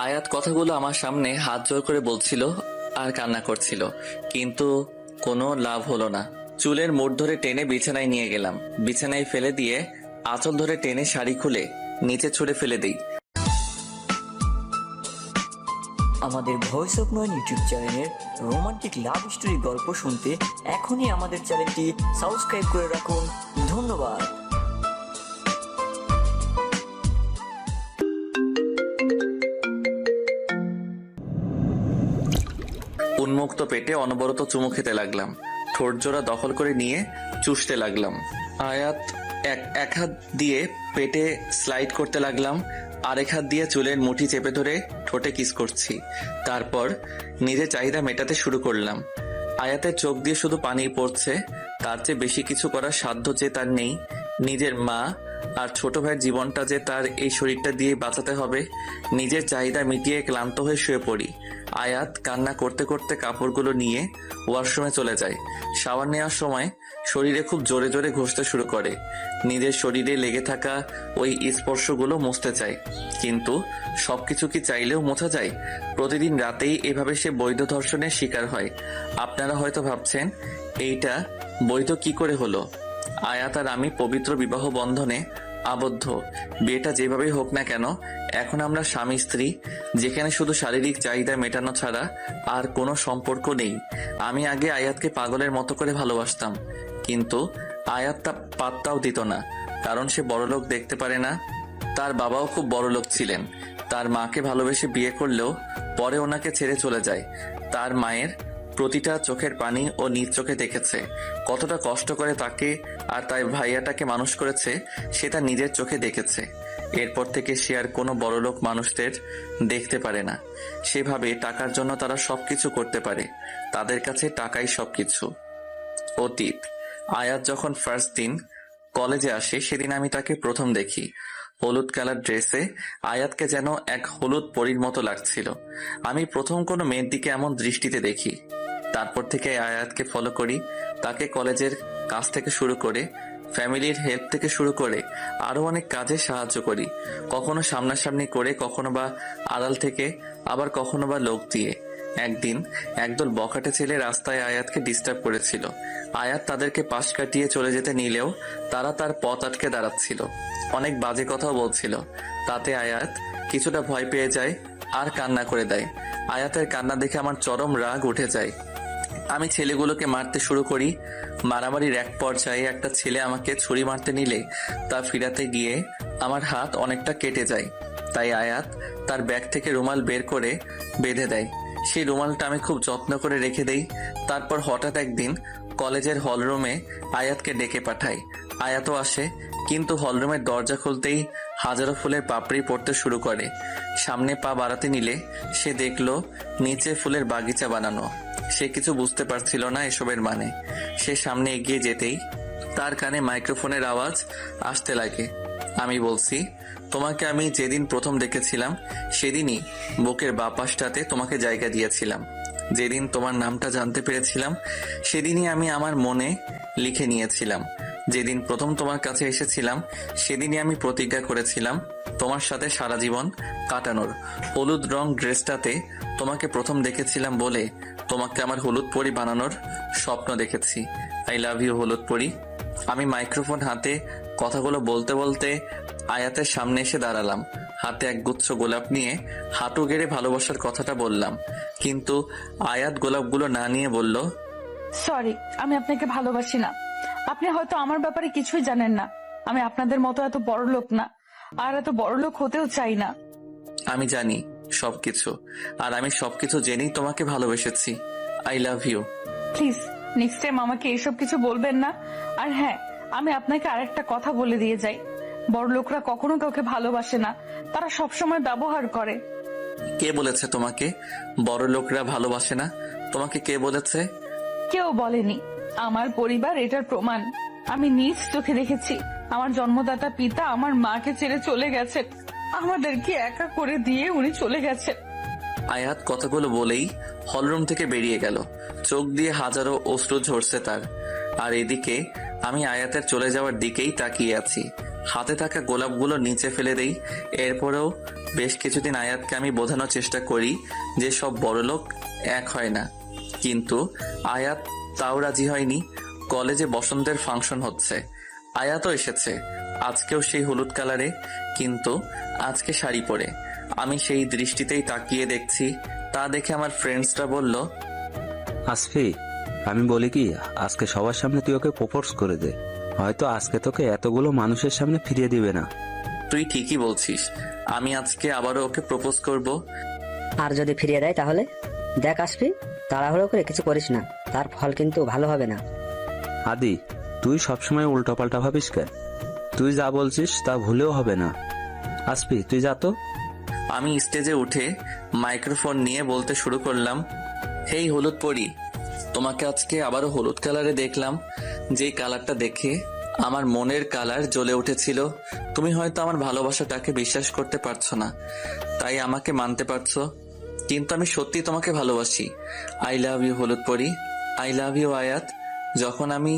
আয়াত কথাগুলো আমার সামনে হাত জোর করে বলছিল আর কান্না করছিল, কিন্তু কোনো লাভ হলো না। চুলের মুঠ ধরে টেনে বিছানায় নিয়ে গেলাম। বিছানায় ফেলে দিয়ে আঁচল ধরে টেনে শাড়ি খুলে নিচে ছুঁড়ে ফেলে দিই। আমাদের ভয়েস অফ নয়ন ইউটিউব চ্যানেলের রোমান্টিক লাভ স্টোরি গল্প শুনতে এখনই আমাদের চ্যানেলটি সাবস্ক্রাইব করে রাখুন। ধন্যবাদ। উন্মুক্ত পেটে অনবরত চুমু খেতে লাগলাম। ঠোঁট জোড়া দখল করে নিয়ে চুষতে লাগলাম। আয়াত এক হাত দিয়ে পেটে স্লাইড করতে লাগলাম, আরেক হাত দিয়ে চুলের মুঠি চেপে ধরে ঠোঁটে কিস করছি। তারপর নিজের চাহিদা মেটাতে শুরু করলাম। আয়াতের চোখ দিয়ে শুধু পানি পড়ছে। তার চেয়ে বেশি কিছু করার সাধ্য যে তার নেই। নিজের মা আর ছোট ভাইয়ের জীবনটা যে তার এই শরীরটা দিয়ে বাঁচাতে হবে। নিজের চাহিদা মিটিয়ে ক্লান্ত হয়ে শুয়ে পড়ি। আয়াত কান্না করতে করতে কাপড়গুলো নিয়ে ওয়াশরুমে চলে যায়। শাওয়ার নেওয়ার সময় শরীরে খুব জোরে জোরে ঘষতে শুরু করে। নিজের শরীরে লেগে থাকা ওই স্পর্শগুলো মুছতে চায়, কিন্তু সবকিছু কি চাইলেও মোছা যায়? প্রতিদিন রাতেই এভাবে সে বৈধ ধর্ষণের শিকার হয়। আপনারা হয়তো ভাবছেন এইটা বৈধ কি করে হলো। আয়াত আর আমি পবিত্র বিবাহ বন্ধনে আবদ্ধ। বিয়েটা যেভাবেই হোক না কেন, এখন আমরা স্বামী স্ত্রী, যেখানে শুধু শারীরিক চাহিদা মেটানো ছাড়া আর কোনো সম্পর্ক নেই। আমি আগে আয়াতকে পাগলের মতো করে ভালোবাসতাম, কিন্তু আয়াত তা পাত্তাও দিত না, কারণ সে বড়লোক দেখতে পারে না। তার বাবাও খুব বড়লোক ছিলেন। তার মাকে ভালোবেসে বিয়ে করলেও পরে ওনাকে ছেড়ে চলে যায়। তার মায়ের প্রতিটা চোখের পানি ও নিজ চোখে দেখেছে। কতটা কষ্ট করে তাকে আর তাই ভাইয়াটাকে মানুষ করেছে সে তার নিজের চোখে দেখেছে। এরপর থেকে সে আর কোনো বড়লোক মানুষদের দেখতে পারে না। সেভাবে টাকার জন্য তারা সবকিছু করতে পারে। তাদের কাছে টাকাই সবকিছু। অতীত। আয়াত যখন ফার্স্ট দিন কলেজে আসে, সেদিন আমি তাকে প্রথম দেখি। হলুদ কালার ড্রেসে আয়াতকে যেন এক হলুদ পরীর মতো লাগছিল। আমি প্রথম কোনো মেয়ের দিকে এমন দৃষ্টিতে দেখি। তারপর থেকে আয়াতকে ফলো করি। তাকে কলেজের কাজ থেকে শুরু করে ফ্যামিলির হেল্প থেকে শুরু করে আরো অনেক কাজে সাহায্য করি। কখনো সামনাসামনি করে, কখনো বা আড়াল থেকে, আবার কখনো বা লোক দিয়ে। একদিন একদল বখাটে ছেলে রাস্তায় আয়াতকে ডিস্টার্ব করেছিল। আয়াত তাদেরকে পাশ কাটিয়ে চলে যেতে নিলেও তারা তার পথ আটকে দাঁড়াচ্ছিল। অনেক বাজে কথাও বলছিল। তাতে আয়াত কিছুটা ভয় পেয়ে যায় আর কান্না করে দেয়। আয়াতের কান্না দেখে আমার চরম রাগ উঠে যায়। আমি ছেলেগুলোকে মারতে শুরু করি। মারামারির এক পর্যায়ে একটা ছেলে আমাকে ছুরি মারতে নিলে তা ফিরাতে গিয়ে আমার হাত অনেকটা কেটে যায়। তাই আয়াত তার ব্যাগ থেকে রুমাল বের করে বেঁধে দেয়। সেই রুমালটা আমি খুব যত্ন করে রেখে দেই। তারপর হঠাৎ একদিন কলেজের হলরুমে আয়াতকে ডেকে পাঠাই। আয়াতও আসে, কিন্তু হলরুমের দরজা খুলতেই হাজারো ফুলের পাপড়ি পড়তে শুরু করে। সামনে পা বাড়াতে নিলে সে দেখলো নিচে ফুলের বাগিচা বানানো। সে কিছু বুঝতে পারছিল না এসবের মানে। সে সামনে এগিয়ে যেতেই তার কানে মাইক্রোফোনের আওয়াজ আসতে লাগে। আমি বলছি, তোমাকে আমি যেদিন প্রথম দেখেছিলাম সেদিনই বুকের বাঁ পাশটাতে তোমাকে জায়গা দিয়েছিলাম। যেদিন তোমার নামটা জানতে পেরেছিলাম সেদিনই আমি আমার মনে লিখে নিয়েছিলাম। যেদিন প্রথম তোমার কাছে এসেছিলাম সেদিনই আমি প্রতিজ্ঞা করেছিলাম তোমার সাথে সারা জীবন কাটানোর। হলুদ রং ড্রেসটাতে তোমাকে প্রথম দেখেছিলাম বলে তোমাকে আমার হলুদ পরি বানানোর স্বপ্ন দেখেছি। আই লাভ ইউ হলুদ পরি। আমি মাইক্রোফোন হাতে কথাগুলো বলতে বলতে আয়াতের সামনে এসে দাঁড়ালাম। হাতে এক গুচ্ছ গোলাপ নিয়ে হাঁটু গেড়ে ভালোবাসার কথাটা বললাম, কিন্তু আয়াত গোলাপগুলো না নিয়ে বলল, সরি, আমি আপনাকে ভালোবাসি না। আপনি হয়তো আমার ব্যাপারে কিছুই জানেন না। আমি আপনাদের মতো এত বড় লোক না, আর এত বড় লোক হতেও চাই না। আমি জানি সবকিছু, আর আমি সবকিছু জেনেই তোমাকে ভালোবেসেছি। I love you. Please next time আমাকে এইসব কিছু বলবেন না। আর হ্যাঁ, আমি আপনাকে আরেকটা কথা বলে দিয়ে যাই, বড় লোকরা কখনো কাউকে ভালোবাসে না, তারা সবসময় ব্যবহার করে। কে বলেছে তোমাকে বড় লোকরা ভালোবাসে না? তোমাকে কে বলেছে? কেউ বলেনি, আমার পরিবার এটার প্রমাণ। আমি নিজ চোখে দেখেছি আমার জন্মদাতা পিতা আমার মাকে ছেড়ে চলে গেছেন। আমাদেরকে একা করে দিয়ে উনি চলে গেছেন। আয়াত কথাগুলো বলেই হলরুম থেকে বেরিয়ে গেল। চোখ দিয়ে হাজারো অশ্রু ঝরছে তার। আর এদিকে আমি আয়াতের চলে যাওয়ার দিকেই তাকিয়ে আছি। হাতে থাকা গোলাপগুলো নিচে ফেলে দেই। এরপরেও বেশ কিছুদিন আয়াতকে আমি বোঝানোর চেষ্টা করি যে সব বড়লোক এক হয় না, কিন্তু আয়াত তাও রাজি হয়নি। কলেজে বসন্তের ফাংশন হচ্ছে, আয়াতও এসেছে। আজকেও সেই হলুদ কালারে, কিন্তু আজকে শাড়ি পরে। আমি সেই দৃষ্টিতেই তাকিয়ে দেখছি। তা দেখে আমার ফ্রেন্ডসরা বলল, আসফি, আমি বলি কি, আজকে সবার সামনে তুই ওকে প্রপোজ করে দে। হয়তো আজকে তোকে এতগুলো মানুষের সামনে ফিরিয়ে দিবে না। তুই ঠিকই বলছিস, আমি আজকে আবারও ওকে প্রপোজ করব। আর যদি ফিরিয়ে দেয় তাহলে? দেখ আসবি, তাড়াহুড়ো করে কিছু করিস না, তার ফল কিন্তু ভালো হবে না। আদি, তুই সবসময় উল্টোপাল্টা ভাবিস কেন? তুই যা বলছিস তা ভুলেও হবে না। আসফি, তুই যা তো। আমি স্টেজে উঠে মাইক্রোফোন নিয়ে বলতে শুরু করলাম, হেই হলুদ পরি, তোমাকে আজকে আবারও হলুদ কালারে দেখলাম। যেই কালারটা দেখে আমার মনের কালার জ্বলে উঠেছিল। তুমি হয়তো আমার ভালোবাসাটাকে বিশ্বাস করতে পারছো না, তাই আমাকে মানতে পারছো, কিন্তু আমি সত্যি তোমাকে ভালোবাসি। আই লাভ ইউ হলুদ পরি, আই লাভ ইউ আয়াত। যখন আমি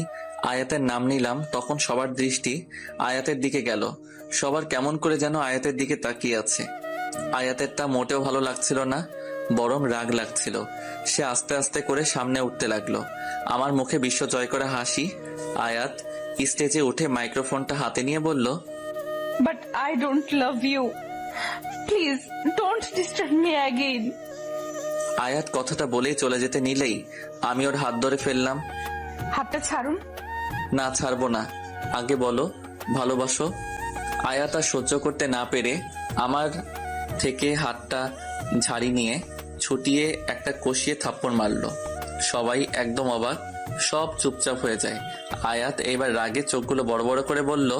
আয়াতের নাম নিলাম তখন সবার দৃষ্টি আয়াতের দিকে গেল। সবার কেমন করে যেন আয়াতের দিকে তাকিয়ে আছে। আয়াতের তা মোটেও ভালো লাগছিল না, বরং রাগ লাগছিল। সে আস্তে আস্তে করে সামনে উঠতে লাগলো। আমার মুখে বিশ্ব জয় করা হাসি। আয়াত স্টেজে উঠে মাইক্রোফোনটা হাতে নিয়ে বলল, but I don't love you, please don't disturb me again. Ayat কথাটা বলেই চলে যেতে নিলেই আমি ওর হাত ধরে ফেললাম। হাতটা ছাড়ুন। না, ছাড়বো না, আগে বলো ভালোবাসো। আয়াত আর সহ্য করতে না পেরে আমার থেকে হাতটা ঝাড়ি নিয়ে ছুটিয়ে একটা কষিয়ে থাপ্পড় মারলো। সবাই একদম অবাক, সব চুপচাপ হয়ে যায়। আয়াত এবার রাগে চোখগুলো বড় বড় করে বলল,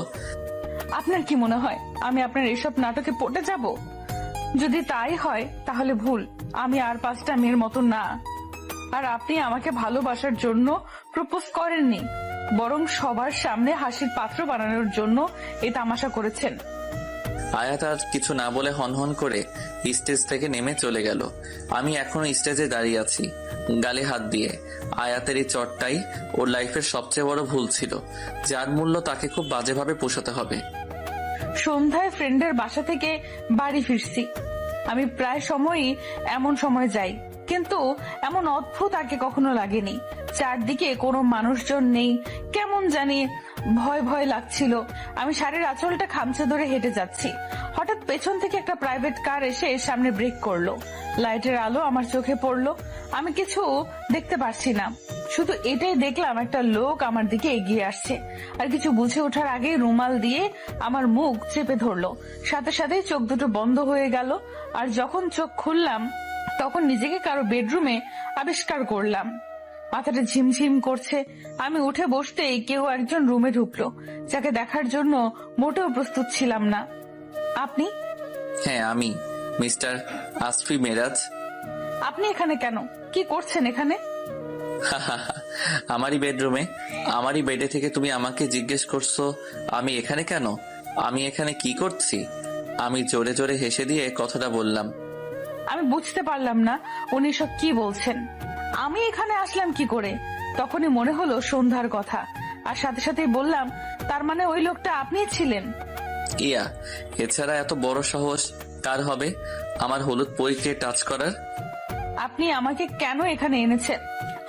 আপনার কি মনে হয় আমি আপনার এসব নাটকে পড়ে যাব? যদি তাই হয় তাহলে ভুল। আমি আর 5টা মেয়ের মতো না। আর আপনি আমাকে ভালোবাসার জন্য প্রপোজ করেননি, বরং সবার সামনে হাসির পাত্র বানানোর জন্য এই তামাশা করেছেন। আয়াত আর কিছু না বলে হনহন করে স্টেজ থেকে নেমে চলে গেল। আমি এখনো স্টেজে দাঁড়িয়ে আছি, গালে হাত দিয়ে। আয়াতের এই চটটাই ওর লাইফের সবচেয়ে বড় ভুল ছিল, যার মূল্য তাকে খুব বাজেভাবে পোষাতে হবে। সন্ধ্যায় ফ্রেন্ডের বাসা থেকে বাড়ি ফিরছি। আমি প্রায় সময়ই এমন সময় যাই, কিন্তু এমন অদ্ভুত আগে কখনো লাগেনি। চারদিকে কোনো মানুষজন নেই, কেমন জানি ভয় ভয় লাগছিল। আমি শাড়ির আঁচলটা খামচে ধরে হেঁটে যাচ্ছি। হঠাৎ পেছন থেকে একটা প্রাইভেট কার এসে সামনে ব্রেক করলো। লাইটের আলো আমার চোখে পড়লো। আমি কিছু দেখতে পারছি না, শুধু এটাই দেখলাম একটা লোক আমার দিকে এগিয়ে আসছে। আর কিছু বুঝে ওঠার আগে রুমাল দিয়ে আমার মুখ চেপে ধরলো। সাথে সাথে চোখ দুটো বন্ধ হয়ে গেল। আর যখন চোখ খুললাম তখন নিজেকে কারো বেডরুমে আবিষ্কার করলাম। মাথাটা ঝিমঝিম করছে। আমি উঠে বসতেই কেউ একজন রুমে ঢুকলো, যাকে দেখার জন্য মোটেও প্রস্তুত ছিলাম না। আপনি? হ্যাঁ, আমি মিস্টার আসফি মেরাজ। আপনি এখানে কেন? কি করছেন এখানে? আমারই বেডরুমে, আমারই বেডে থেকে তুমি আমাকে জিজ্ঞেস করছো আমি এখানে কেন, আমি এখানে কি করছি। আমি জোরে জোরে হেসে দিয়ে কথাটা বললাম। আমি বুঝতে পারলাম না উনি সব কি বলছেন। আমি এখানে আসলাম কি করে? তখনই মনে হলো সন্ধ্যার কথা, আর সাথে সাথেই বললাম, তার মানে ওই লোকটা আপনিই ছিলেন? ইয়া, এছাড়া এত বড় সাহস কার হবে আমার হলুদ পরীকে টাচ করার? আপনি আমাকে কেন এখানে এনেছেন?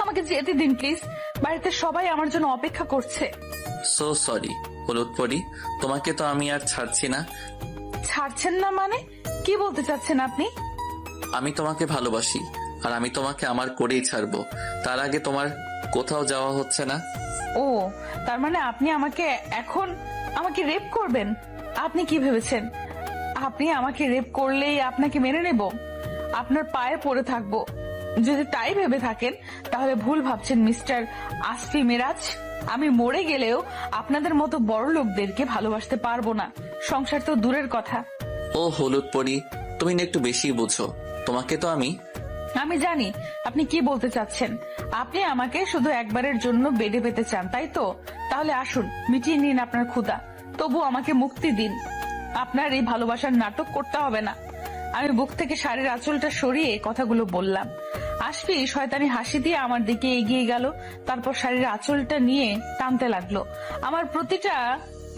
আমাকে যেতে দিন প্লিজ, বাড়িতে সবাই আমার জন্য অপেক্ষা করছে। সো সরি হলুদ পরি, তোমাকে তো আমি আর ছাড়ছি না। ছাড়ছেন না মানে? কি বলতে চাচ্ছেন আপনি? আমি তোমাকে ভালোবাসি, আর আমি তোমাকে আমার করেই ছাড়বো। তার আগে তোমার কোথাও যাওয়া হচ্ছে না। ও, তার মানে আপনি এখন আমাকে রেপ করবেন? আপনি কি ভেবেছেন আপনি আমাকে রেপ করলেই আপনাকে মেনে নেব, আপনার পায়ে পড়ে থাকবো? যদি তাই ভেবে থাকেন তাহলে ভুল ভাবছেন মিস্টার আসফি মেরাজ। আমি মরে গেলেও আপনাদের মতো বড় লোকদেরকে ভালোবাসতে পারবো না, সংসার তো দূরের কথা। ও হলুদ পরি, তুমি না একটু বেশি বুঝো। তোমাকে তো আমি জানি আপনি কি বলতে চাচ্ছেন। আপনি আমাকে শুধু একবারের জন্য বেডে পেতে চান, তাই তো? তাহলে আসুন, মিটিয়ে নিন আপনার ক্ষুধা, তবু আমাকে মুক্তি দিন। আপনার এই ভালোবাসার নাটক করতে হবে না। আমি বুক থেকে শাড়ির আঁচলটা সরিয়ে কথাগুলো বললাম। আসফি শয়তানি হাসি দিয়ে আমার দিকে এগিয়ে গেল, তারপর শাড়ির আঁচলটা নিয়ে টানতে লাগলো। আমার প্রতিটা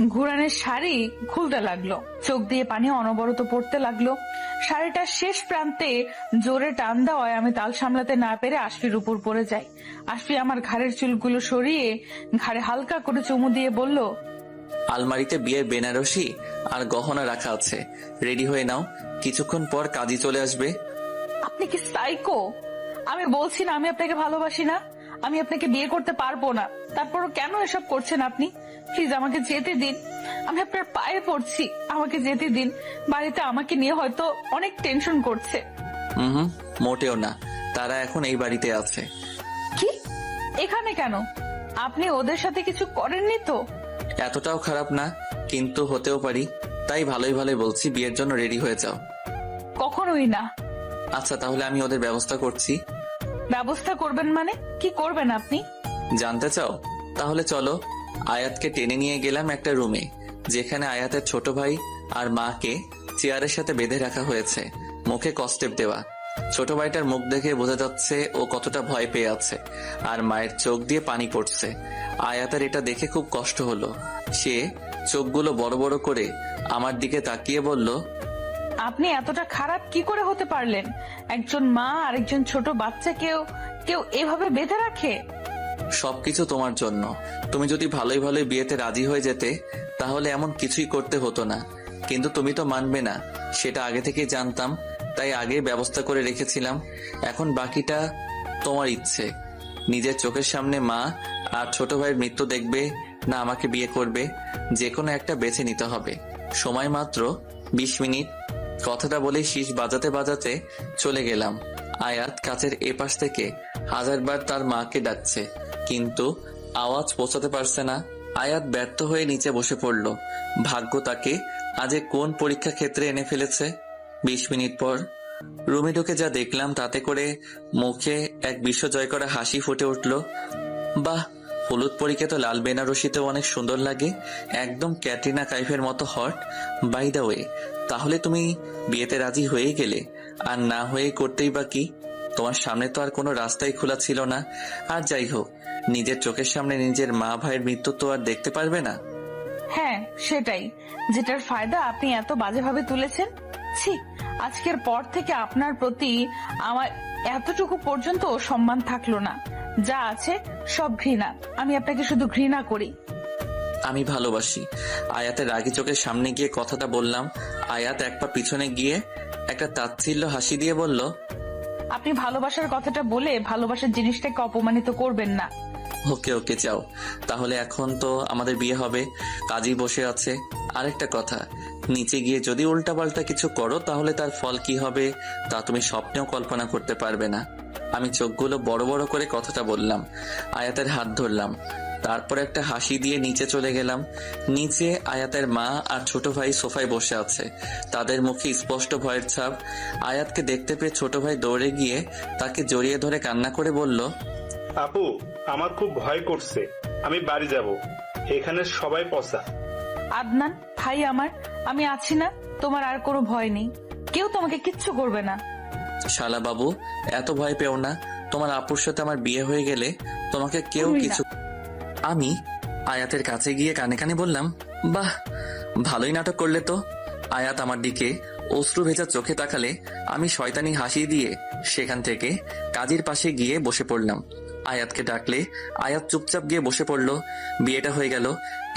ঘুরানের শাড়ি খুলতে লাগলো, চোখ দিয়ে পানি অনবরত পড়তে লাগলো। শাড়িটার শেষ প্রান্তে জোরে টান দেওয়ায় আমি তাল সামলাতে না পেরে আশফির উপর পড়ে যাই। আশফি আমার ঘাড়ের চুলগুলো সরিয়ে ঘাড়ে হালকা করে চুমু দিয়ে বলল, আলমারিতে বিয়ের বেনারসি আর গহনা রাখা আছে, রেডি হয়ে নাও, কিছুক্ষণ পর কাজী চলে আসবে। আপনি কি সাইকো? আমি বলছি না আমি আপনাকে ভালোবাসি না, আমি আপনাকে বিয়ে করতে পারবো না, তারপরও কেন এসব করছেন আপনি? প্লিজ আমাকে যেতে দিন, আমি আপনার পায়ে পড়ছি, আমাকে যেতে দিন। বাড়িতে আমাকে নিয়ে হয়তো অনেক টেনশন করছে। হুম, মোটেও না, তারা এখন এই বাড়িতে আছে। কি? এখানে কেন? আপনি ওদের সাথে কিছু করেননি তো? এতটাও খারাপ না, কিন্তু হতেও পারি, তাই ভালোই ভালোই বলছি, বিয়ের জন্য রেডি হয়ে যাও। কখনোই না। আচ্ছা, তাহলে আমি ওদের ব্যবস্থা করছি। ব্যবস্থা করবেন মানে কি করবেন আপনি? জানতে চাও? তাহলে চলো। আয়াতকে টেনে নিয়ে গেলাম একটা রুমে, যেখানে আয়াতের ছোট ভাই আর মাকে চেয়ারের সাথে বেঁধে রাখা হয়েছে, মুখে কস্টেপ দেওয়া। ছোট ভাইটার মুখ দেখে বোঝা যাচ্ছে ও কতটা ভয় পেয়ে আছে, আর মায়ের চোখ দিয়ে পানি পড়ছে। আয়াতের এটা দেখে খুব কষ্ট হলো। সে চোখগুলো বড় বড় করে আমার দিকে তাকিয়ে বলল, আপনি এতটা খারাপ কি করে হতে পারলেন? একজন মা আর একজন ছোট বাচ্চাকেও কেউ এভাবে বেঁধে রাখে? সবকিছু তোমার জন্য। তুমি যদি ভালোই ভালোই বিয়েতে রাজি হয়ে যেতে, তাহলে এমন কিছুই করতে হতো না। কিন্তু তুমি তো মানবে না, সেটা আগে থেকেই জানতাম, তাই আগে ব্যবস্থা করে রেখেছিলাম। এখন বাকিটা তোমার ইচ্ছে। নিজের চোখের সামনে মা আর ছোট ভাইয়ের মৃত্যু দেখবে না আমাকে বিয়ে করবে, যে কোনো একটা বেছে নিতে হবে। সময় মাত্র 20 মিনিট। কথাটা বলে শীষ বাজাতে বাজাতে চলে গেলাম। আয়াত কাছের এপাশ থেকে হাজারবার তার মাকে ডাকছে, কিন্তু আওয়াজ পৌঁছাতে পারছে না। আয়াত ব্যর্থ হয়ে নিচে বসে পড়ল। ভাগ্য তাকে আজ কোন পরীক্ষা ক্ষেত্রে এনে ফেলেছে। 20 মিনিট পর রুমে ঢুকে যা দেখলাম, তাতে করে মুখে এক বিশ্বজয় করা হাসি ফুটে উঠল। বাহ, হলুদ পরীকে তো লাল বেনারসিতেও অনেক সুন্দর লাগে, একদম ক্যাটরিনা কাইফের মতো হট। বাই দা ওয়ে, তাহলে তুমি বিয়েতে রাজি হয়ে গেলে, আর না হয়ে করতেই বা কি? তোমার সামনে তো আর কোনো রাস্তাই খোলা ছিল না। আর যাই হোক, নিজের চোখের সামনে নিজের মা ভাইয়ের মৃত্যু তো আর দেখতে পারবে না। হ্যাঁ, সেটাই, যেটার ফায়দা আপনি এত বাজেভাবে তুলেছেন। ছি, আজকের পর থেকে আপনার প্রতি আমার এতটুকু পর্যন্ত সম্মান থাকলো না। যা আছে সব ঘৃণা। আমি আপনাকে শুধু ঘৃণা করি। আমি ভালোবাসি। আয়াতের রাগী চোখের সামনে গিয়ে কথাটা বললাম। আয়াত এক পা পিছনে গিয়ে একটা তাচ্ছিল্য হাসি দিয়ে বলল, আপনি ভালোবাসার কথাটা বলে ভালোবাসার জিনিসটাকে অপমানিত করবেন না। ওকে ওকে, যাও তাহলে। এখন তো আমাদের বিয়ে হবে, কাজী বসে আছে। আরেকটা কথা, নিচে গিয়ে যদি উল্টাপাল্টা কিছু করো, তাহলে তার ফল কি হবে তা তুমি স্বপ্নেও কল্পনা করতে পারবে না। আমি চোখগুলো বড় বড় করে কথাটা বললাম। আয়াতের হাত ধরলাম, তারপর একটা হাসি দিয়ে নিচে চলে গেলাম। নিচে আয়াতের মা আর ছোট ভাই সোফায় বসে আছে, তাদের মুখে স্পষ্ট ভয়ের ছাপ। আয়াতকে দেখতে পেয়ে ছোট ভাই দৌড়ে গিয়ে তাকে জড়িয়ে ধরে কান্না করে বলল, আপু, আমার খুব ভয় করছে, আমি বাড়ি যাব, এখানে সবাই পচা। আদনান ভাই আমার, আমি আছি না, তোমার আর কোনো ভয় নেই, কেউ তোমাকে কিচ্ছু করবে না। শালা বাবু, এত ভয় পেও না, তোমার আপুর সাথে আমার বিয়ে হয়ে গেলে তোমাকে কেউ তুমি না। কিছু। আমি আয়াতের কাছে গিয়ে কানে কানে বললাম, বাহ, ভালোই নাটক করলে তো। আয়াত আমার দিকে অশ্রু ভেজা চোখে তাকালে আমি শয়তানি হাসি দিয়ে সেখান থেকে কাজীর পাশে গিয়ে বসে পড়লাম। আয়াতকে ডাকলে আয়াত চুপচাপ গিয়ে বসে পড়ল। বিয়েটা হয়ে গেল,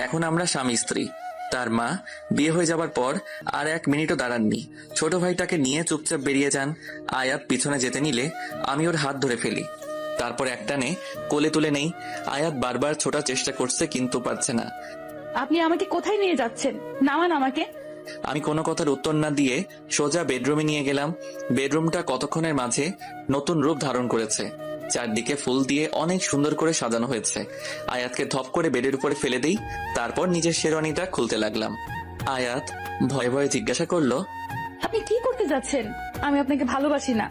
এখন আমরা স্বামী স্ত্রী। তার মা বিয়ে হয়ে যাবার পর আর 1 মিনিটও দাঁড়াননি, ছোট ভাইটাকে নিয়ে চুপচাপ বেরিয়ে যান। আয়াত পিছনে যেতে নিলে আমি ওর হাত ধরে ফেলি, তারপর একটানে কোলে তুলে নেই। আয়াত বারবার ছোটার চেষ্টা করছে, কিন্তু পারছে না। আপনি আমাকে কোথায় নিয়ে যাচ্ছেন? নামান আমাকে। আমি কোনো কথার উত্তর না দিয়ে সোজা বেডরুমে নিয়ে গেলাম। বেডরুমটা কতক্ষণের মাঝে নতুন রূপ ধারণ করেছে, চারদিকে ফুল দিয়ে অনেক সুন্দর করে সাজানো হয়েছে। আয়াতকে ধপ করে বেডের উপরে ফেলে দেই, তারপর নিজের শেরওয়ানিটা খুলতে লাগলাম। আয়াত ভয়ে ভয়ে জিজ্ঞাসা করলো, আপনি কি করতে যাচ্ছেন? আমি আপনাকে ভালোবাসি না।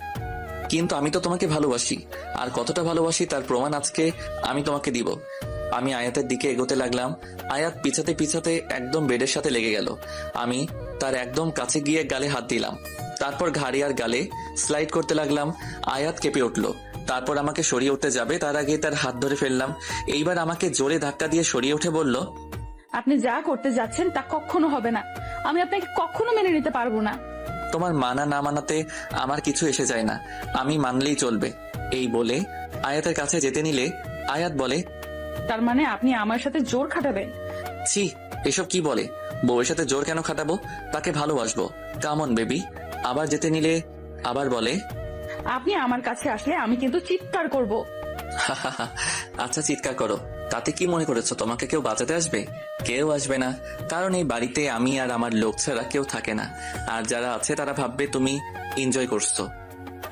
কিন্তু আমি তো তোমাকে ভালোবাসি, আর কতটা ভালোবাসি তার প্রমাণ আজকে আমি তোমাকে দিব। আমি আয়াতের দিকে এগোতে লাগলাম। আয়াত পিছাতে পিছাতে একদম বেডের সাথে লেগে গেল। আমি তার একদম কাছে গিয়ে গালে হাত দিলাম, তারপর ঘাড়ি আর গালে স্লাইড করতে লাগলাম। আয়াত কেঁপে উঠল, তারপর আমাকে সরিয়ে উঠতে যাবে, তার আগে তার হাত ধরে ফেললাম। এইবার আমাকে জোরে ধাক্কা দিয়ে সরিয়ে উঠে বলল, আপনি যা করতে যাচ্ছেন তা কখনো হবে না। আমি আপনাকে কখনো মেনে নিতে পারবো না। তোমার মানা না মানাতে আমার কিছু এসে যায় না, আমি মানলেই চলবে। এই বলে আয়াতের কাছে যেতে নিলে আয়াত বলে, তার মানে আপনি আমার সাথে জোর খাটাবেন? ছি, এসব কি বলে? বউয়ের সাথে জোর কেন খাটাবো? তাকে ভালোবাসবো। Come on baby. আবার যেতে নিলে আবার বলে, আপনি আমার কাছে আসলে আমি কিন্তু চিৎকার করব। আচ্ছা চিৎকার করো, তাতে কি মনে করেছো তোমাকে কেউ বাঁচাতে আসবে? কেউ আসবে না, কারণ এই বাড়িতে আমি আর আমার লোক ছাড়া কেউ থাকে না। আর যারা আছে তারা ভাববে তুমি এনজয় করছো।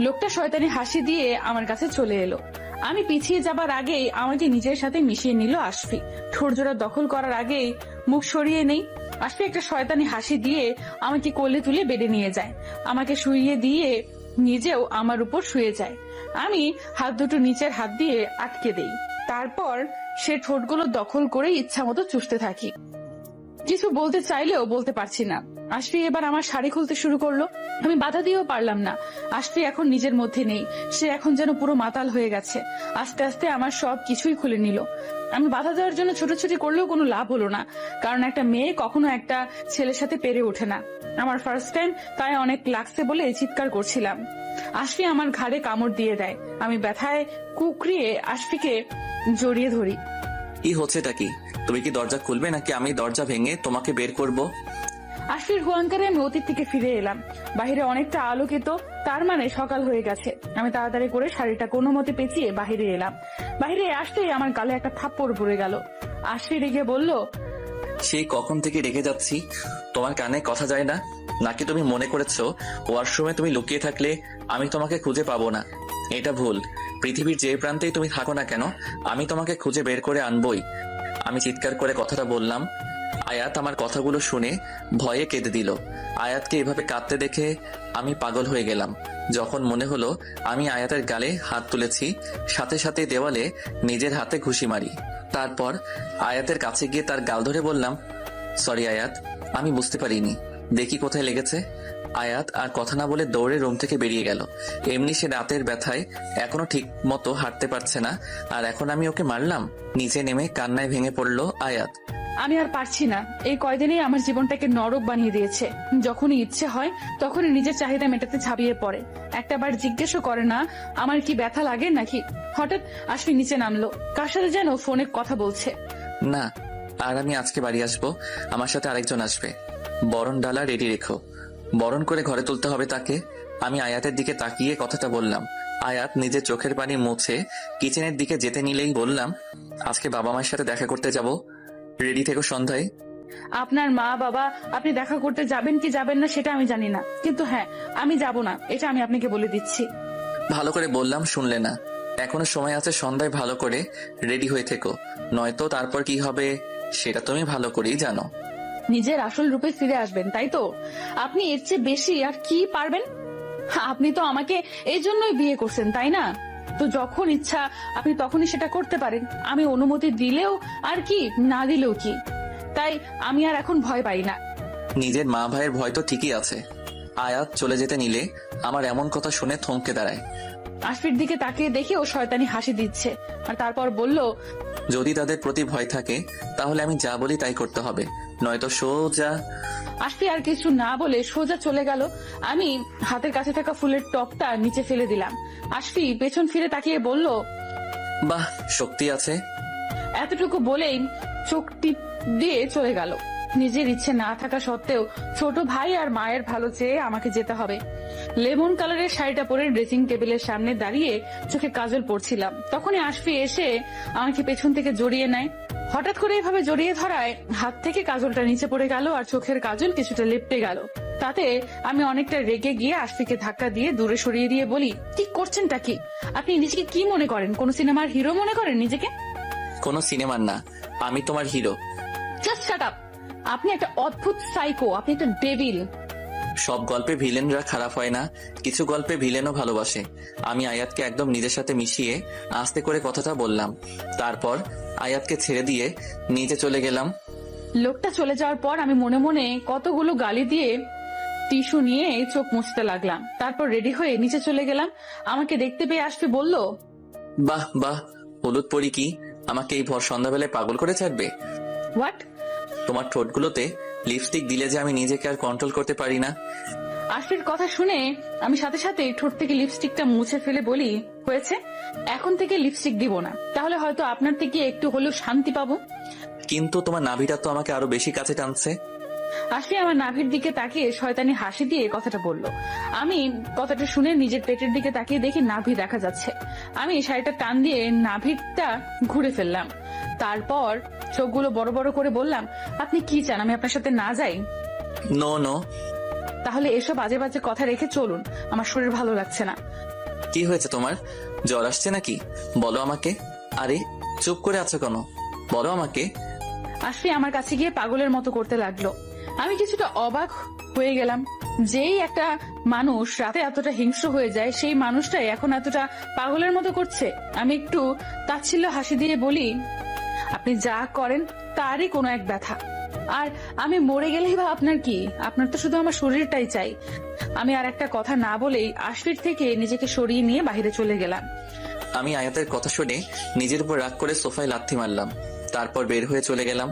লোকটা শয়তানি হাসি দিয়ে আমার কাছে চলে এলো। আমি পিছিয়ে যাবার আগেই আমাকে নিজের সাথে মিশিয়ে নিল আশফি। ঠোঁটজোড়া দখল করার আগেই মুখ সরিয়ে নেই। আশফি একটা শয়তানি হাসি দিয়ে আমাকে কোলে তুলে বেডে নিয়ে যায়, আমাকে শুইয়ে দিয়ে নিজেও আমার উপর শুয়ে যায়। আমি হাত দুটো নিচের হাত দিয়ে আটকে দেই। তারপর সে ঠোঁটগুলো দখল করে ইচ্ছা মতো চুষতে থাকি। কিছু বলতে চাইলেও বলতে পারছি না। আশফি এবার আমার শাড়ি খুলতে শুরু করলো। আমি বাধা দিয়েও পারলাম না। আশফি এখন নিজের মধ্যে নেই, সে এখন যেন পুরো মাতাল হয়ে গেছে। আস্তে আস্তে আমার সব কিছুই খুলে নিল। আমি বাধা দেওয়ার জন্য ছোটাছুটি করলেও কোনো লাভ হলো না, কারণ একটা মেয়ে কখনো একটা ছেলের সাথে পেরে ওঠে না। আমার ফার্স্ট টাইম, তাই অনেক লাগছে বলে চিৎকার করছিলাম। আশফি আমার ঘাড়ে কামড় দিয়ে দেয়। আমি ব্যথায় কুকরিয়ে আশফিকে জড়িয়ে ধরি। কি হচ্ছেটা কি? তুমি কি দরজা খুলবে নাকি আমি দরজা ভেঙে তোমাকে বের করব? আশফির হুয়াঙ্কারে আমি অতীত থেকে ফিরে এলাম। বাহিরে অনেকটা আলোকিত, তার মানে সকাল হয়ে গেছে। আমি তাড়াতাড়ি করে শাড়িটা কোনো মতে পেঁচিয়ে বাহিরে এলাম। বাহিরে আসতেই আমার গালে একটা থাপ্পড় পড়ে গেল। আশফি রেগে বলল, সেই কখন থেকে রেখে যাচ্ছি, তোমার কানে কথা যায় না নাকি? তুমি মনে করেছো ওয়াশরুমে তুমি লুকিয়ে থাকলে আমি তোমাকে খুঁজে পাবো না? এটা ভুল। পৃথিবীর যে প্রান্তেই তুমি থাকো না কেন, আমি তোমাকে খুঁজে বের করে আনবই। আমি চিৎকার করে কথাটা বললাম। আয়াত আমার কথাগুলো শুনে ভয়ে কেঁদে দিল। আয়াতকে এভাবে কাঁদতে দেখে আমি পাগল হয়ে গেলাম। যখন মনে হলো আমি আয়াতের গালে হাত তুলেছি, সাথে সাথে দেওয়ালে নিজের হাতে ঘুষি মারি। তারপর আয়াতের কাছে গিয়ে তার গাল ধরে বললাম, সরি আয়াত, আমি বুঝতে পারিনি, দেখি কোথায় লেগেছে। আয়াত আর কথা না বলে দৌড়ে রুম থেকে বেরিয়ে গেল। এমনি সে রাতের ব্যথায় এখনো ঠিক মতো হাঁটতে পারছে না, আর এখন আমি ওকে মারলাম। নিচে নেমে কান্নায় ভেঙে পড়লো আয়াত। আমি আর পারছি না। এই কয়দিনেই আমার জীবনটাকে নরক বানিয়ে দিয়েছে। যখনই ইচ্ছে হয় তখনই নিজের চাহিদা মেটাতে ঝাঁপিয়ে পড়ে। একটাবার জিজ্ঞেসও করে না আমার কি ব্যথা লাগে নাকি। হঠাৎ আশফি নিচে নামলো, কার সাথে যেন ফোনে কথা বলছে। না, আর আমি আজকে বাড়ি আসবো, আমার সাথে আরেকজন আসবে। বরণ ডালা রেডি রেখো, বরণ করে ঘরে তুলতে হবে তাকে। আমি আয়াতের দিকে তাকিয়ে কথাটা বললাম। আয়াত নিজের চোখের পানি মুছে কিচেনের দিকে যেতে নিলেই বললাম, আজকে বাবা মায়ের সাথে দেখা করতে যাব, রেডি থেকো সন্ধ্যায়। আপনার মা বাবা আপনি দেখা করতে যাবেন কি যাবেন না সেটা আমি জানি না, কিন্তু হ্যাঁ, আমি যাব না, এটা আমি আপনাকে বলে দিচ্ছি। ভালো করে বললাম, শুনলে না? এখনো সময় আছে, সন্ধ্যায় ভালো করে রেডি হয়ে থেকো, নয়তো তারপর কি হবে সেটা তুমি ভালো করেই জানো। নিজের আসল রূপে ফিরে আসবেন, তাই তো? আপনি এর চেয়ে বেশি আর কি পারবেন? আপনি তো আমাকে এই জন্যই বিয়ে করছেন, তাই না? তো যখন ইচ্ছা আপনি তখনই সেটা করতে পারেন। আমি অনুমতি দিলেও আর কি, না দিলেও কি, তাই আমি আর এখন ভয় পাই না। নিজের মা ভাইয়ের ভয় তো ঠিকই আছে। আয়াত চলে যেতে নিলে আমার এমন কথা শুনে থমকে দাঁড়ায়। আশফির দিকে তাকিয়ে দেখে ও শয়তানি হাসি দিচ্ছে, আর তারপর বলল, যদি তাদের প্রতি ভয় থাকে তাহলে আমি যা বলি তাই করতে হবে, নয়তো সোজা। আশফি আর কিছু না বলে সোজা চলে গেল। আমি হাতের কাছে থাকা ফুলের টপটা নিচে ফেলে দিলাম। আশফি পেছন ফিরে তাকিয়ে বলল, বাহ, শক্তি আছে। এতটুকু বলেই চোখ টিপ দিয়ে চলে গেল। নিজের ইচ্ছে না থাকা সত্ত্বেও ছোট ভাই আর মায়ের ভালো চেয়ে আমাকে যেতে হবে। লেমন কালারের শাড়িটা পরে ড্রেসিং টেবিলের সামনে দাঁড়িয়ে চোখে কাজল পড়ছিলাম। তখনই আশফি এসে আমাকে পেছন থেকে জড়িয়ে নেয়। হঠাৎ করে এভাবে জড়িয়ে ধরায় হাত থেকে কাজলটা নিচে পড়ে গেল, আর চোখের কাজল কিছুটা লেপটে গেল। তাতে আমি অনেকটা রেগে গিয়ে আশফিকে ধাক্কা দিয়ে দূরে সরিয়ে দিয়ে বলি, কি করছেনটা কি? আপনি নিজেকে কি মনে করেন? কোন সিনেমার হিরো মনে করেন নিজেকে? কোনো সিনেমার না, আমি তোমার হিরো। Just shut up. আপনি একটা অদ্ভুত সাইকো, আপনি একটা ডেভিল। সব গল্পে ভিলেনরা খারাপ হয় না, কিছু গল্পে ভিলেনও ভালোবাসে। আমি আয়াতকে একদম নিজের সাথে মিশিয়ে আস্তে করে কথাটা বললাম। তারপর আয়াতকে ছেড়ে দিয়ে নিচে চলে গেলাম। লোকটা চলে যাওয়ার পর আমি মনে মনে কতগুলো গালি দিয়ে টিস্যু নিয়ে চোখ মুছতে লাগলাম। তারপর রেডি হয়ে নিচে চলে গেলাম। আমাকে দেখতে পেয়ে আসতে বলল, বাহ বাহ, হলুদ পরি কি আমাকে এই ভর সন্ধ্যাবেলায় পাগল করে ছাড়বে? হোয়াট? তোমার ঠোঁটগুলোতে লিপস্টিক দিলে যে আমি নিজেকে আর কন্ট্রোল করতে পারি না। আশফির কথা শুনে আমি সাথে সাথে ঠোঁট থেকে লিপস্টিকটা মুছে ফেলে বলি, হয়েছে, এখন থেকে লিপস্টিক দিব না, তাহলে হয়তো আপনার থেকে একটু হলেও শান্তি পাবো। কিন্তু তোমার নাভিটা তো আমাকে আরো বেশি কাছে টানছে। আশফি আমার নাভির দিকে তাকিয়ে শয়তানি হাসি দিয়ে কথাটা বলল। আমি কথাটা শুনে নিজের পেটের দিকে তাকিয়ে দেখি নাভি দেখা যাচ্ছে। আমি শাড়িটা টান দিয়ে নাভিটা ঘুরে ফেললাম। তারপর চোখগুলো বড় বড় করে বললাম, আপনি কি চান আমি আপনার সাথে না যাই? No no. তাহলে এসব বাজে বাজে কথা রেখে চলুন, আমার শরীর ভালো লাগছে না। কি হয়েছে তোমার? জ্বর আসছে নাকি? বলো আমাকে। আরে চুপ করে আছো কেন? বলো আমাকে। আশফি আমার কাছে গিয়ে পাগলের মতো করতে লাগলো। আমি কিছুটা অবাক হয়ে গেলাম। যেই একটা মানুষ রাতে এতটা হিংস্র হয়ে যায়, সেই মানুষটাই এখন এতটা পাগলের মতো করছে। আমি একটু তাচ্ছিল্য হাসি দিয়ে বলি, আপনি যা করেন তারই কোনো এক ব্যথা। আর আমি মরে গেলেই বা আপনার কি? আপনার তো শুধু আমার শরীরটাই চাই। আমি আর একটা কথা না বলেই আশফির থেকে নিজেকে সরিয়ে নিয়ে বাইরে চলে গেলাম। আমি আয়াতের কথা শুনে নিজের উপর রাগ করে সোফায় লাথি মারলাম। তারপর বের হয়ে চলে গেলাম।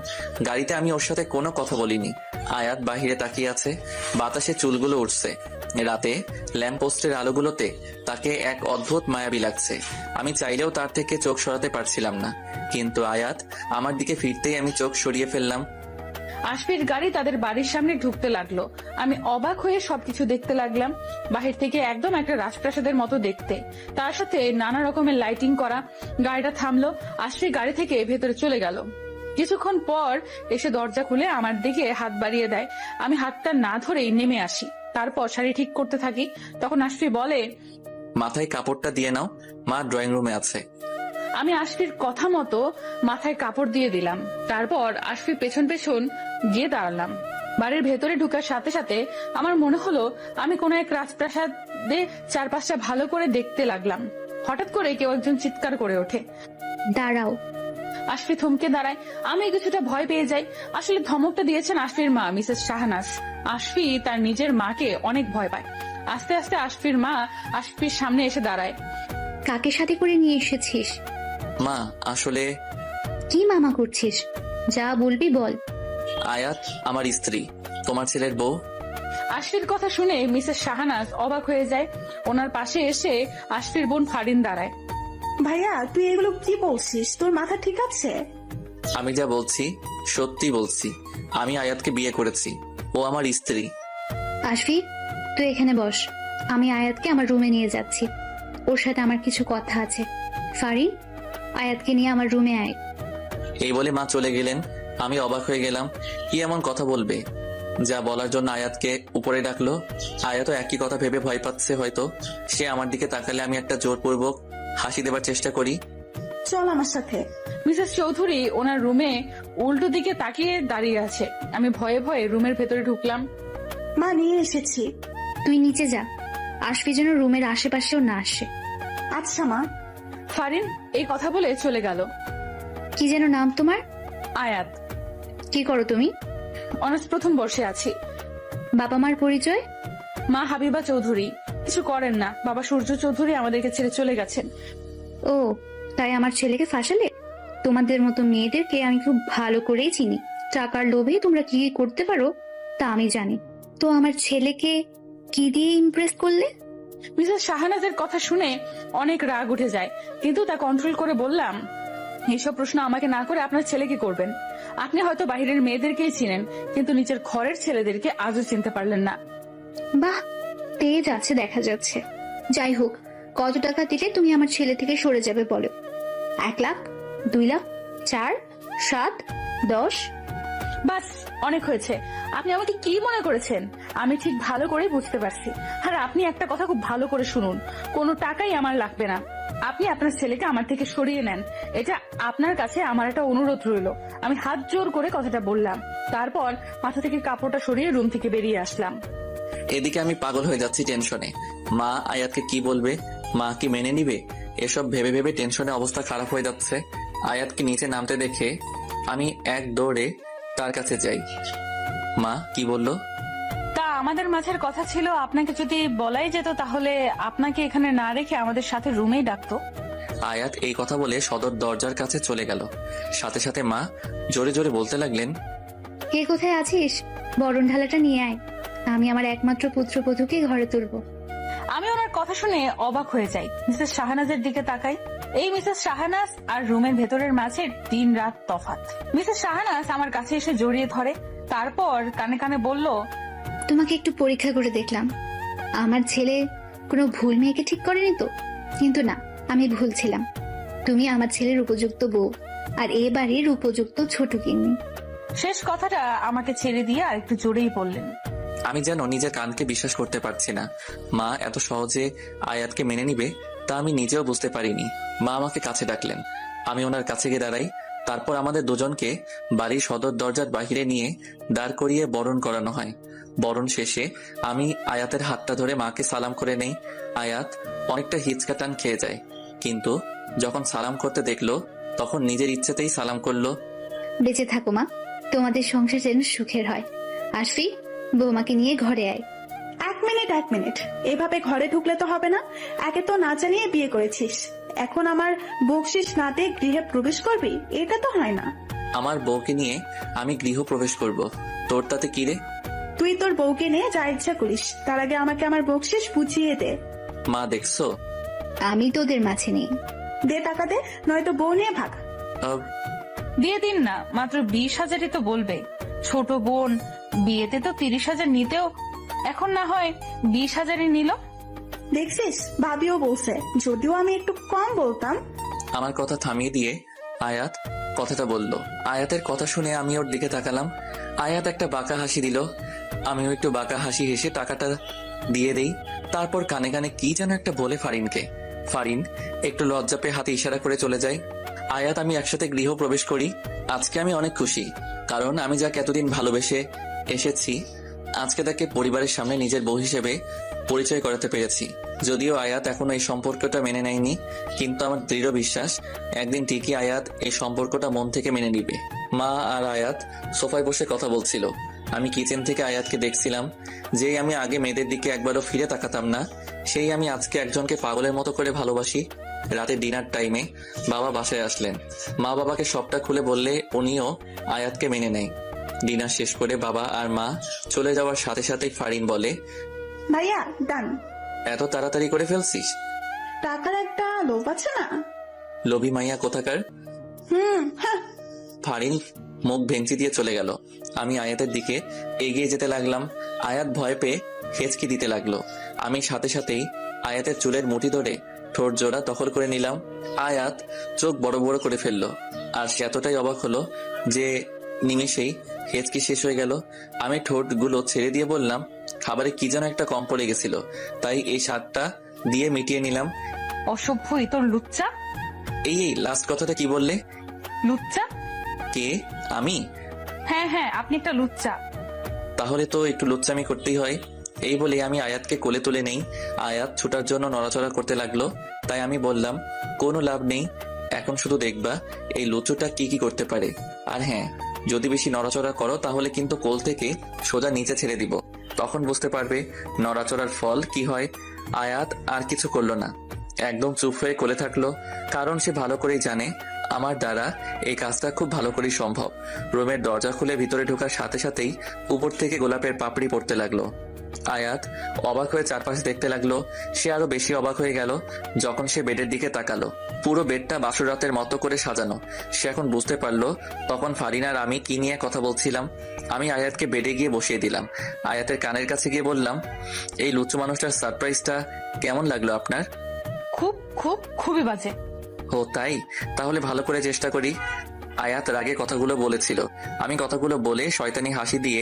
গাড়িতে আমি ওর সাথে কোনো কথা বলিনি। আয়াত বাহিরে তাকিয়ে আছে, বাতাসে চুলগুলো উঠছে। রাতে ল্যাম্পপোস্টের আলোগুলোতে তাকে এক অদ্ভুত মায়াবী লাগছে। আমি চাইলেও তার থেকে চোখ সরাতে পারছিলাম না। কিন্তু আয়াত আমার দিকে ফিরতেই আমি চোখ সরিয়ে ফেললাম। আশফির গাড়ি তাদের বাড়ির সামনে ঢুকতে লাগলো। আমি অবাক হয়ে সবকিছু দেখতে লাগলাম। বাহির থেকে একদম একটা রাজপ্রাসাদের মতো দেখতে, তার সাথে নানা রকমের লাইটিং করা। গাড়িটা থামলো, আশফির গাড়ি থেকে ভেতরে চলে গেল। কিছুক্ষণ পর এসে দরজা খুলে আমার দিকে হাত বাড়িয়ে দেয়। আমি হাতটা না ধরেই নেমে আসি। তারপর শাড়ি ঠিক করতে থাকি। তখন আশফি বলে, মাথায় কাপড়টা দিয়ে নাও, মা ড্রয়িং রুমে আছে। আমি আশফির কথা মতো মাথায় কাপড় দিয়ে দিলাম। তারপর আশফির পেছন পেছন গিয়ে দাঁড়ালাম। বাড়ির ভেতরে ঢুকার সাথে সাথে আমার মনে হলো আমি কোনো এক রাজপ্রাসাদে চারপাশটা ভালো করে দেখতে লাগলাম। হঠাৎ করে কেউ একজন চিৎকার করে ওঠে, দাঁড়াও। আশফি থমকে দাঁড়ায়। আমি কিছুটা ভয় পেয়ে যাই। আসলে ধমকটা দিয়েছেন আশফির মা, মিসেস শাহনাজ। আশফি তার নিজের মাকে অনেক ভয় পায়। আস্তে আস্তে আশফির মা আশফির সামনে এসে দাঁড়ায়। কাকে সাথে করে নিয়ে এসেছিস? মা আসলে কি মামা করছিস? যা বলবি বল। আয়াত আমার স্ত্রী, তোমার ছেলের বউ। আশফির কথা শুনে মিসেস শাহনাজ অবাক হয়ে যায়। ওনার পাশে এসে আশফির বোন ফারিন দাঁড়ায়। ভাইয়া, তুই এগুলো কি বলছিস? তোর মাথা ঠিক আছে? আমি যা বলছি সত্যি বলছি। আমি আয়াতকে বিয়ে করেছি, ও আমার স্ত্রী। আশফি, তুই এখানে বস। আমি আয়াতকে আমার রুমে নিয়ে যাচ্ছি। ওর সাথে আমার কিছু কথা আছে। ফারিন, আয়াতকে নিয়ে আমার রুমে আয়। এই বলে মা চলে গেলেন। আমি অবাক হয়ে গেলাম, কি এমন কথা বলবে যা বলার জন্য আয়াতকে উপরে ডাকলো। আয়াতও একই কথা ভেবে ভয় পাচ্ছে হয়তো। সে আমার দিকে তাকালে আমি একটা জোরপূর্বক হাসি দেবার চেষ্টা করি। চল আমার সাথে। মিসেস চৌধুরী ওনার রুমে উল্টো দিকে তাকিয়ে দাঁড়িয়ে আছে। আমি ভয়ে ভয়ে রুমের ভেতরে ঢুকলাম। মা, নিয়ে এসেছি। তুই নিচে যা, আশফি যেন রুমের আশেপাশেও না আসে। আচ্ছা মা। ফারিন এই কথা বলে চলে গেল। কি যেন নাম তোমার? আয়াত। কি করো তুমি? অনার্স প্রথম বর্ষে আছি। বাবা মার পরিচয়? মা হাবিবা চৌধুরী। কিছু করেন না, বাবা সূর্য চৌধুরী আমাদেরকে ছেড়ে চলে গেছেন। ও, তাই আমার ছেলেকে ফাঁসালে? তোমাদের মতো মেয়েদেরকে আমি খুব ভালো করেই চিনি। টাকার লোভে তোমরা কি কি করতে পারো তা আমি জানি। তো আমার ছেলেকে কি দিয়ে ইমপ্রেস করলে? মিসেস শাহনাজের কথা শুনে অনেক রাগ উঠে যায়, কিন্তু তা কন্ট্রোল করে বললাম, এইসব প্রশ্ন আমাকে না করে আপনার ছেলেকে করবেন। আপনি হয়তো বাইরের মেয়েদেরকেই চিনেন, কিন্তু নিজের ঘরের ছেলেদেরকে আজও চিনতে পারলেন না। বাহ, তেজ আছে দেখা যাচ্ছে। যাই হোক, কত টাকা দিলে তুমি আমার ছেলে থেকে সরে যাবে বলো? 1 লাখ, 2 লাখ, 4, 7, 10? বাস, অনেক হয়েছে। আপনি আমাকে কি মনে করেছেন? আমি ঠিক ভালো করে বুঝতে পারছি। আর আপনি একটা কথা খুব ভালো করে শুনুন, কোনো টাকাই আমার লাগবে না। আপনি আপনার ছেলেকে আমার থেকে সরিয়ে নেন, এটা আপনার কাছে আমার একটা অনুরোধ রইল। আমি হাত জোর করে কথাটা বললাম। তারপর মাথা থেকে কাপড়টা সরিয়ে রুম থেকে বেরিয়ে আসলাম। এদিকে আমি পাগল হয়ে যাচ্ছি টেনশনে। মা আয়াতকে কি বলবে? মা কি মেনে নিবে? এসব ভেবে ভেবে টেনশনে অবস্থা খারাপ হয়ে যাচ্ছে। আয়াতকে নিচে নামতে দেখে আমি এক দৌড়ে তার কাছে যাই। মা কি বললো? তা আমাদের মাঝের কথা ছিল, আপনাকে যদি বলাই যেত তাহলে আপনাকে এখানে না রেখে আমাদের সাথে রুমেই ডাকতো। আয়াত এই কথা বলে সদর দরজার কাছে চলে গেল। সাথে সাথে মা জোরে জোরে বলতে লাগলেন, কে কোথায় আছিস? বরণ ঢালাটা নিয়ে আয়, আমি আমার একমাত্র পুত্রবধূকে ঘরে তুলবো। আমি ওনার কথা শুনে অবাক হয়ে যাই। মিসেস শাহনাজের দিকে তাকাই। এই মিসেস শাহনাজ আর রুমের ভেতরের মাঝে দিন রাত তফাৎ। মিসেস শাহনাজ আমার কাছে এসে জড়িয়ে ধরে, তারপর কানে কানে বলল, তোমাকে একটু পরীক্ষা করে দেখলাম, আমার ছেলে কোনো ভুল মেয়েকে ঠিক করেনি তো? কিন্তু না, আমি ভুল ছিলাম। তুমি আমার ছেলের উপযুক্ত বউ, আর এ বাড়ির উপযুক্ত ছোট গিন্নি। শেষ কথাটা আমাকে ছেড়ে দিয়ে আর একটু জোরেই বললেন। আমি যেন নিজের কানকে বিশ্বাস করতে পারছি না। মা এত সহজে আয়াতকে মেনে নিবে তা আমি নিজেও বুঝতে পারিনি। মা আমাকে কাছে ডাকলেন, আমি ওনার কাছে গিয়ে দাঁড়াই। তারপর আমাদের দুজনকে বাড়ির সদর দরজার বাহিরে নিয়ে দাঁড় করিয়ে বরণ করানো হয়। বরণ শেষে আমি আয়াতের হাতটা ধরে মাকে সালাম করে নেই। আয়াত অনেকটা হিচকা টান খেয়ে যায়, কিন্তু যখন সালাম করতে দেখলো তখন নিজের ইচ্ছেতেই সালাম করলো। বেঁচে থাকো মা, তোমাদের সংসার যেন সুখের হয়। আসফি, বৌমাকে নিয়ে ঘরে আয়। এক মিনিট, এভাবে ঘরে ঢুকলে তো হবে না। একে তো না জানিয়ে বিয়ে করেছিস, এখন আমার বকশিস না দিয়ে গৃহে প্রবেশ করবি? এটা তো হয় না। আমার বউকে নিয়ে আমি গৃহ প্রবেশ করব, তোর তাতে কি রে? তুই তোর বউকে নিয়ে যা ইচ্ছা করিস, তার আগে আমাকে আমার বকশিস বুঝিয়ে দে। মা দেখছো? আমি তোদের মাঝে নেই। দে টাকা দে, নয়তো বউ নিয়ে ভাগ। আহ, দিয়ে দিন না, মাত্র 20,000ই তো বলবে। ছোট বোন বিয়েতে তো 30,000 নিতেও, এখন না হয় 20,000ই নিল। দেখছিস, ভাবিও বলছে, যদিও আমি একটু কম বলতাম। আমার কথা থামিয়ে দিয়ে আয়াত কথাটা বলল। আয়াতের কথা শুনে আমি ওর দিকে তাকালাম। আয়াত একটা বাঁকা হাসি দিল, আমিও একটু বাঁকা হাসি হেসে টাকাটা দিয়ে দেই। তারপর কানে কানে কি যেন একটা বলে ফারিনকে। ফারিন একটু লজ্জা পেয়ে হাতে ইশারা করে চলে যায়। আয়াত আমি একসাথে গৃহ প্রবেশ করি। আজকে আমি অনেক খুশি, কারণ আমি যাকে এতদিন ভালোবেসে এসেছি আজকে তাকে পরিবারের সামনে নিজের বউ হিসেবে পরিচয় করাতে পেরেছি। যদিও আয়াত এখনো এই সম্পর্কটা মেনে নেয়নি, কিন্তু আমার দৃঢ় বিশ্বাস একদিন ঠিকই আয়াত এই সম্পর্কটা মন থেকে মেনে নিবে। মা আর আয়াত সোফায় বসে কথা বলছিল। আমি কিচেন থেকে আয়াতকে দেখছিলাম। যেই আমি আগে মেয়েদের দিকে একবারও ফিরে তাকাতাম না, সেই আমি আজকে একজনকে পাগলের মতো করে ভালোবাসি। রাতে ডিনার টাইমে বাবা বাসায় আসলেন। মা বাবাকে সবটা খুলে বললে উনিও আয়াতকে মেনে নেয়। ডিনার শেষ করে বাবা আর মা চলে যাওয়ার সাথে সাথেই ফারিন বলে, ভাইয়া ডান। এত তাড়াতাড়ি করে ফেলছিস? টাকার একটা লোভ আছে না? লোভী মাইয়া কোথাকার। হ্যাঁ। ফারিন মুখ ভেঙচি দিয়ে চলে গেল। আমি আয়াতের দিকে এগিয়ে যেতে লাগলাম। আয়াত ভয় পেয়ে হেঁচকি দিতে লাগলো। আমি সাথে সাথেই আয়াতের চুলের মুঠি ধরে ঠোঁট জোড়া দখল করে নিলাম। আয়াত চোখ বড় বড় করে ফেললো, আর সে এতটাই অবাক হলো যে নিমেষেই হেঁচকি শেষ হয়ে গেল। আমি ঠোঁটগুলো ছেড়ে দিয়ে বললাম, খাবারে কি যেন একটা কম পড়ে গেছিল, তাই এই স্বাদটা দিয়ে মিটিয়ে নিলাম। অসভ্যই তোর লুচ্চা। এই লাস্ট কথাটা কি বললে? লুচ্চা? কে? আমি? হ্যাঁ, আপনি একটা লুচ্চা। তাহলে তো একটু লুচ্চামি করতেই হয়। এই বলে আমি আয়াতকে কোলে তুলে নেই। আয়াত ছুটার জন্য নড়াচড়া করতে লাগলো, তাই আমি বললাম, কোনো লাভ নেই, এখন শুধু দেখবা এই লুচুটা কি কি করতে পারে। আর হ্যাঁ, যদি বেশি নড়াচড়া করো তাহলে কিন্তু কোল থেকে সোজা নিচে ছেড়ে দিব, তখন বুঝতে পারবে নড়াচড়ার ফল কি হয়। আয়াত আর কিছু করলো না, একদম চুপ হয়ে কোলে থাকলো, কারণ সে ভালো করেই জানে আমার দ্বারা এই কাজটা খুব ভালো করেই সম্ভব। রুমের দরজা খুলে ভিতরে ঢোকার সাথে সাথেই উপর থেকে গোলাপের পাপড়ি পড়তে লাগলো। আয়াত অবাক হয়ে চারপাশে দেখতে লাগলো। সে আরো বেশি অবাক হয়ে গেল যখন সে বেডের দিকে তাকালো। পুরো বেডটা বাসরাতের মতো করে সাজানো। সে এখন বুঝতে পারলো তখন ফারিনা আর আমি কি নিয়ে কথা বলছিলাম। আমি আয়াতকে বেডে গিয়ে বসিয়ে দিলাম। আয়াতের কানের কাছে গিয়ে বললাম, এই লুচু মানুষটার সারপ্রাইজটা কেমন লাগলো আপনার? খুবই বাজে। ও তাই? তাহলে ভালো করে চেষ্টা করি। আয়াত রাগে কথাগুলো বলেছিল। আমি কথাগুলো বলে শয়তানি হাসি দিয়ে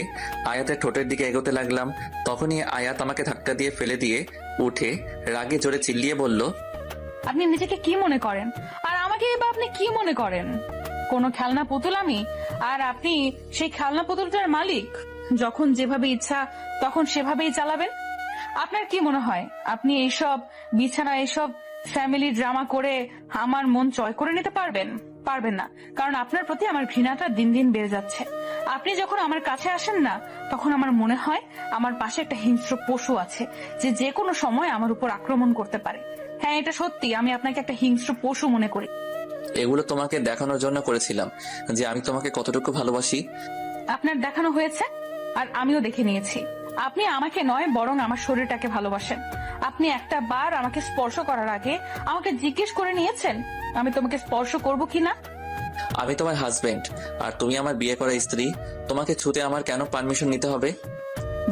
আয়াতের ঠোঁটের দিকে এগোতে লাগলাম। তখনই আয়াত আমাকে ধাক্কা দিয়ে ফেলে দিয়ে উঠে রাগে জোরে চিল্লিয়ে বলল, আপনি নিজেকে কি মনে করেন, আর আমাকে বা আপনি কি মনে করেন? কোনো খেলনা পুতুল আমি, আর আপনি সেই খেলনা পুতুলটার মালিক। যখন যেভাবে ইচ্ছা তখন সেভাবেই চালাবেন। আপনার কি মনে হয় আপনি এইসব বিছানা, এইসব ফ্যামিলি ড্রামা করে আমার মন জয় করে নিতে পারবেন? পারবেন না, কারণ আপনার প্রতি আমার ঘৃণাটা দিন দিন বেড়ে যাচ্ছে। আপনি যখন আমার কাছে আসেন না, তখন আমার মনে হয় আমার পাশে একটা হিংস্র পশু আছে, যে যে কোনো সময় আমার উপর আক্রমণ করতে পারে। হ্যাঁ, এটা সত্যি, আমি আপনাকে একটা হিংস্র পশু মনে করি। এগুলো তোমাকে দেখানোর জন্য করেছিলাম যে আমি তোমাকে কতটুকু ভালোবাসি। আপনার দেখানো হয়েছে আর আমিও দেখে নিয়েছি। আপনি আমাকে নয় বরং আমার শরীরটাকে ভালোবাসেন। আপনি একটা বার আমাকে স্পর্শ করার আগে আমাকে জিজ্ঞেস করে নিয়েছেন আমি তোমাকে স্পর্শ করব কিনা। আমি তোমার হাজবেন্ড আর তুমি আমার বিয়ে করা স্ত্রী। তোমাকে ছুতে আমার কেন পারমিশন নিতে হবে?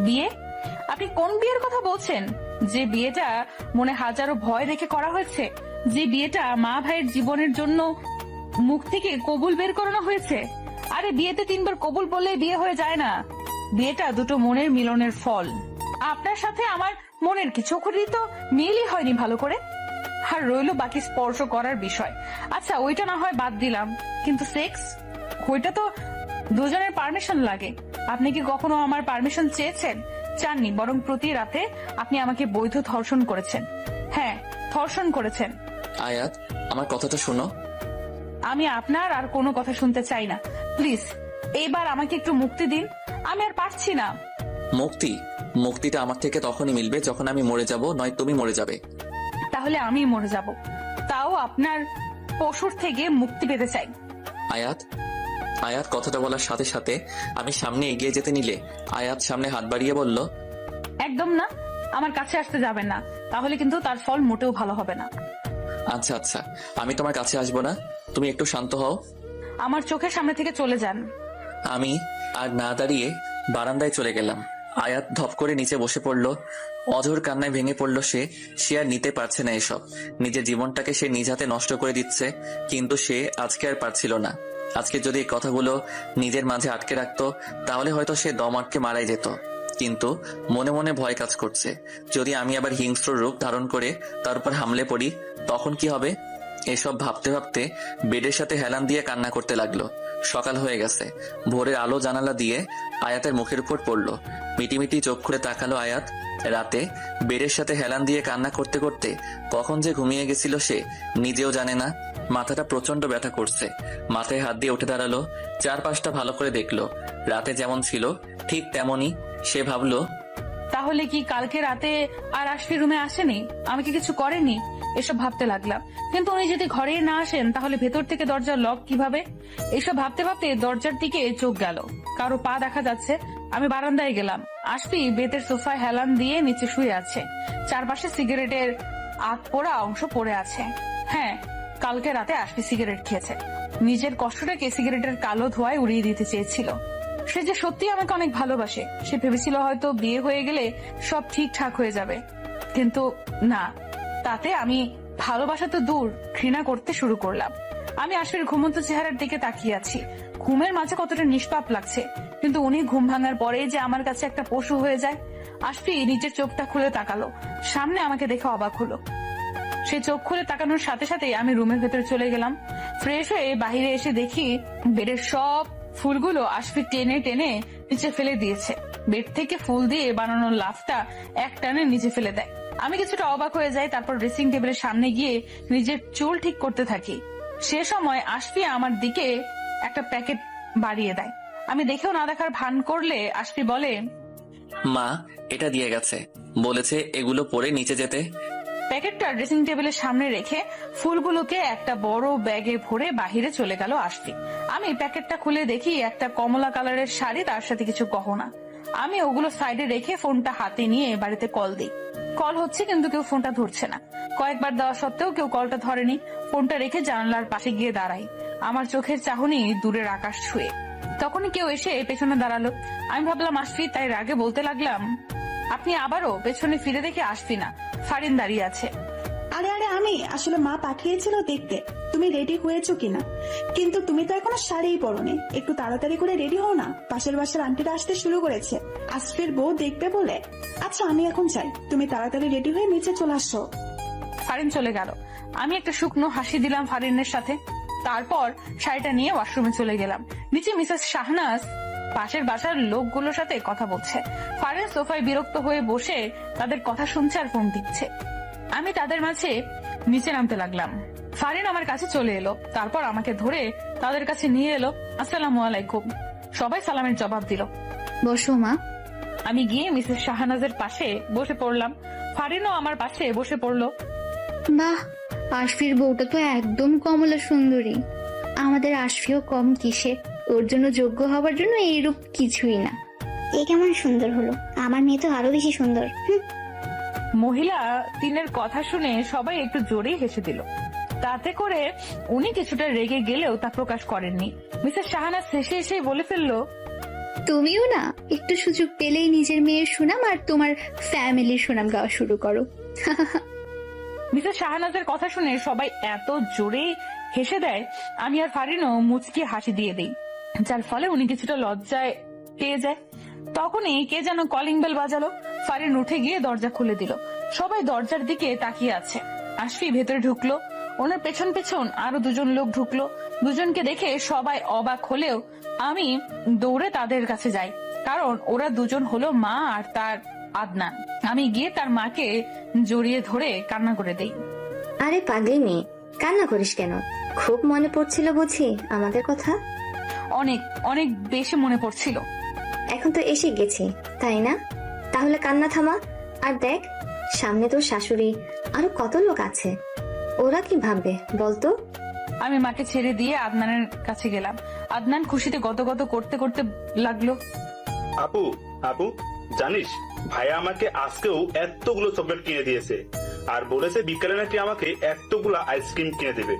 বিয়ে? আপনি কোন বিয়ের কথা বলছেন? যে বিয়েটা মনে হাজারো ভয় রেখে করা হয়েছে, যে বিয়েটা মা ভাইয়ের জীবনের জন্য মুখ থেকে কবুল বের করানো হয়েছে। আরে বিয়েতে 3 বার কবুল বললে বিয়ে হয়ে যায় না। বিয়েটা দুটো মনের মিলনের ফল। আপনার সাথে আমার মনের কি চোখেরই তো মিলই হয়নি ভালো করে। আর রইলো বাকি স্পর্শ করার বিষয়। আচ্ছা ওইটা না হয় বাদ দিলাম, কিন্তু সেক্স ওইটা তো দুজনের পারমিশন লাগে। আপনি কি কখনো আমার পারমিশন চেয়েছেন? চাননি, বরং প্রতি রাতে আপনি আমাকে বৈধ ধর্ষণ করেছেন। হ্যাঁ, ধর্ষণ করেছেন। আয়াত, আমার কথাটা শোনো। আমি আপনার আর কোনো কথা শুনতে চাই না, প্লিজ। এইবার আমাকে একটু মুক্তি দিন, আমি আর পারছি না। মুক্তি? মুক্তিটা আমার থেকে তখনই মিলবে যখন আমি মরে যাব, নয় তুমি মরে যাবে। তাহলে আমি মরে যাব, তাও আপনার পশুর থেকে মুক্তি পেতে চাই। আয়াত, আয়াত কথাটা বলার সাথে সাথে আমি সামনে এগিয়ে যেতে নিলে আয়াত সামনে হাত বাড়িয়ে বলল, একদম না, আমার কাছে আসতে যাবেন না, তাহলে কিন্তু তার ফল মোটেও ভালো হবে না। আচ্ছা আচ্ছা, আমি তোমার কাছে আসবো না, তুমি একটু শান্ত হও। আমার চোখের সামনে থেকে চলে যান। আমি আর না দাঁড়িয়ে বারান্দায় চলে গেলাম। আয়াত ধপ করে নিচে বসে পড়ল। অঝোর কান্নায় ভেঙে পড়ল সে আর নিতে পারছে না এসব। নিজের জীবনটাকে সে নিজ হাতে নষ্ট করে দিচ্ছে, কিন্তু সে আজকে আর পারছিল না। আজকে যদি এই কথাগুলো নিজের মাঝে আটকে রাখতো তাহলে হয়তো সে দম আটকে মারাই যেত। কিন্তু মনে মনে ভয় কাজ করছে, যদি আমি আবার হিংস্র রূপ ধারণ করে তার উপর হামলে পড়ি তখন কি হবে। এসব ভাবতে ভাবতে বেডের সাথে হেলান দিয়ে কান্না করতে লাগলো। সকাল হয়ে গেছে। ভোরের আলো জানালা দিয়ে আয়াতের মুখের উপর পড়লো। মিটিমিটি চোখ খুলে তাকালো আয়াত। রাতে বেডের সাথে হেলান দিয়ে কান্না করতে করতে কখন যে ঘুমিয়ে গেছিল সে নিজেও জানে না। মাথাটা প্রচন্ড ব্যথা করছে। মাথায় হাত দিয়ে উঠে দাঁড়ালো, চারপাশটা ভালো করে দেখলো। রাতে যেমন ছিল ঠিক তেমনই। সে ভাবলো, তাহলে কি কালকে রাতে আর আশফি রুমে আসেনি? আমাকে কিছু করেনি? এসব ভাবতে লাগলাম। কিন্তু উনি যদি ঘরে না আসেন তাহলে ভেতর থেকে দরজা লক কিভাবে? এসব ভাবতে ভাবতে দরজার দিকে চোখ গেল, কারো পা দেখা যাচ্ছে। আমি বারান্দায় গেলাম। আশফি বেতের সোফায় হেলান দিয়ে নিচে শুয়ে আছে। চারপাশে সিগারেটের আত পোড়া অংশ পড়ে আছে। হ্যাঁ, কালকে রাতে আশফি সিগারেট খেয়েছে। নিজের কষ্টটাকে সিগারেটের কালো ধোঁয়ায় উড়িয়ে দিতে চেয়েছিল। সে যে সত্যি আমাকে অনেক ভালোবাসে। সে ভেবেছিল হয়তো বিয়ে হয়ে গেলে সব ঠিকঠাক হয়ে যাবে, কিন্তু না। তাতে আমি ভালোবাসা তো দূর, ঘৃণা করতে শুরু করলাম। আমি আশফির ঘুমন্ত চেহারার দিকে তাকিয়ে আছি। ঘুমের মাঝে কতটা নিষ্পাপ লাগছে, কিন্তু উনি ঘুম ভাঙার পরে যে আমার কাছে একটা পশু হয়ে যায়। আশফি নিজের চোখটা খুলে তাকালো, সামনে আমাকে দেখে অবাক হলো। সে চোখ খুলে তাকানোর সাথে সাথে আমি রুমের ভেতরে চলে গেলাম। ফ্রেশ হয়ে বাহিরে এসে দেখি বেডের সব ফুলগুলো আশফি টেনে টেনে নিচে ফেলে দিয়েছে। বেড থেকে ফুল দিয়ে বানানো লাফটা এক টানে নিচে ফেলে দেয়। আমি কিছুটা অবাক হয়ে যাই। তারপর ড্রেসিং টেবিলের সামনে গিয়ে নিজের চুল ঠিক করতে থাকি। সে সময় আশফি আমার দিকে একটা প্যাকেট বাড়িয়ে দেয়। আমি দেখেও না দেখার ভান করলে আশফি বলে, মা এটা দিয়ে গেছে, বলেছে এগুলো পরে নিচে যেতে। প্যাকেটটা ড্রেসিং টেবিলের সামনে রেখে ফুলগুলোকে একটা বড় ব্যাগে ভরে বাহিরে চলে গেল আশফি। আমি প্যাকেটটা খুলে দেখি একটা কমলা কালারের শাড়ি, তার সাথে কিছু গহনা। আমি ওগুলো সাইডে রেখে ফোনটা হাতে নিয়ে বাড়িতে কল দিই। কল হচ্ছে কিন্তু কেউ ফোনটা ধরছে না। কয়েকবার দেওয়া সত্ত্বেও কেউ কলটা ধরেনি। ফোনটা রেখে জানালার পাশে গিয়ে দাঁড়াই। আমার চোখের চাহনি দূরের আকাশ ছুঁয়ে। তখনই কেউ এসে পেছনে দাঁড়ালো। আমি ভাবলাম আশফি, তাই রাগে বলতে লাগলাম, আপনি আবারও? পেছনে ফিরে দেখে আশফি না, ফারিন দাঁড়িয়ে আছে। আরে আরে আমি আসলে মা পাঠিয়েছিল দেখতে তুমি রেডি হয়েছো কিনা, কিন্তু তুমি তো এখনো শাড়িই পরোনি। একটু তাড়াতাড়ি করে রেডি হও না, পাশের বাসার আন্টিরা আসতে শুরু করেছে। আশফির বউ দেখবে বলে। আচ্ছা আমি এখন চাই তুমি তাড়াতাড়ি রেডি হয়ে নিচে চলে আসো। ফারিন চলে গেল। আমি একটা শুকনো হাসি দিলাম ফারিনের সাথে। তারপর শাড়িটা নিয়ে ওয়াশরুমে চলে গেলাম। নিচে মিসেস শাহনাজ পাশের বাসার লোকগুলোর সাথে কথা বলছে। ফারিন সোফায় বিরক্ত হয়ে বসে তাদের কথা শুনছে আর ফোন দিচ্ছে। আমি তাদের মাঝে নিচে নামতে লাগলাম। ফারিন আমার কাছে চলে এলো, তারপর আমাকে ধরে তাদের কাছে নিয়ে এলো। আসসালামু আলাইকুম। সবাই সালামের জবাব দিল। বসো মা। আমি গিয়ে মিসেস শাহনাজের পাশে বসে পড়লাম। ফারিনও আমার পাশে বসে পড়লো। বাহ, আশফির বউটা তো একদম কমলা সুন্দরী। আমাদের আশফিও কম কিসে। ওর জন্য যোগ্য হবার জন্য এইরূপ কিছুই না। এ কেমন সুন্দর হলো, আমার মেয়ে তো আরো বেশি সুন্দর। মহিলা 3-এর কথা শুনে সবাই একটু জোরেই হেসে দিল। তাতে করে উনি কিছুটা রেগে গেলেও তা প্রকাশ করেননি। মিসেস শাহানাজ হেসে এসেই বলে ফেললো, তুমিও না একটু সুযোগ পেলেই নিজের মেয়ের সুনাম আর তোমার ফ্যামিলির সুনাম গাওয়া শুরু করো। মিসেস শাহানাজের কথা শুনে সবাই এত জোরে হেসে দেয়, আমি আর ফারিনও মুচকি হাসি দিয়ে দেই, যার ফলে উনি কিছুটা লজ্জায় পেয়ে যায়। তখনই কে যেন কলিং বেল বাজালো। ফারিন উঠে গিয়ে দরজা খুলে দিল। সবাই দরজার দিকে তাকিয়ে আছে। আশফি ভেতরে ঢুকলো, ওনার পেছন পেছন আরো 2জন লোক ঢুকলো। দুজনকে দেখে সবাই অবাক হলেও আমি দৌড়ে তাদের কাছে যাই, কারণ ওরা 2জন হলো মা আর তার আদনান। আমি গিয়ে তার মাকে জড়িয়ে ধরে কান্না করে দেই। আরে পাগলি মেয়ে, কান্না করিস কেন? খুব মনে পড়ছিল বুঝি আমাদের কথা? অনেক অনেক বেশি মনে পড়ছিল। এখন তো এসে গেছি, তাই না? তাহলে কান্না থামা। আর দেখ, সামনে তোর শাশুড়ি আরো কত লোক আছে, ওরা কি ভাববে বলতো? আমি মাকে ছেড়ে দিয়ে আদনানের কাছে গেলাম। আদনান খুশিতে গদগদ করতে করতে লাগলো। আপু আপু, জানিস ভাইয়া আমাকে আজকেও এতগুলো চকলেট কিনে দিয়েছে, আর বলেছে বিকেলে নাকি আমাকে এতগুলো আইসক্রিম কিনে দেবে।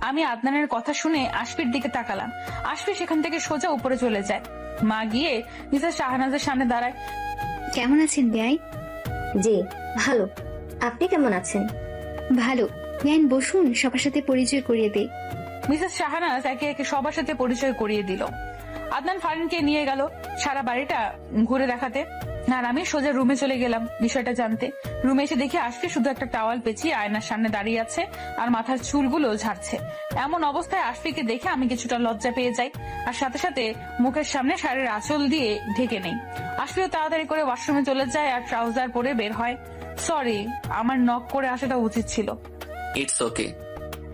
আমি আদনানের কথা শুনে আশফির দিকে তাকালাম। আশফি সেখান থেকে সোজা উপরে চলে যায়। মা গিয়ে মিসেস শাহানাজের সামনে দাঁড়ায়। কেমন আছেন বেয়াই? জি ভালো, আপনি কেমন আছেন? ভালো। বেয়াইন বসুন, সবার সাথে পরিচয় করিয়ে দেই। মিসেস শাহানাজ একে একে সবার সাথে পরিচয় করিয়ে দিল। আদনান ফারিনকে নিয়ে গেল সারা বাড়িটা ঘুরে দেখাতে, আর আমি সোজা রুমে চলে গেলাম বিষয়টা জানতে। রুমে এসে দেখি আজকে শুধু একটা টাওয়াল পেঁচিয়ে আয়নার সামনে দাঁড়িয়ে আছে আর মাথার চুলগুলো ঝাড়ছে। এমন অবস্থায় আশফিকে দেখে আমি কিছুটা লজ্জা পেয়ে যাই, আর সাথে সাথে মুখের সামনে শাড়ির আঁচল দিয়ে ঢেকে নেই। আশফিও তাড়াতাড়ি করে ওয়াশরুমে চলে যায় আর ট্রাউজার পরে বের হয়। সরি, আমার নক করে আসাটা উচিত ছিল। It's okay.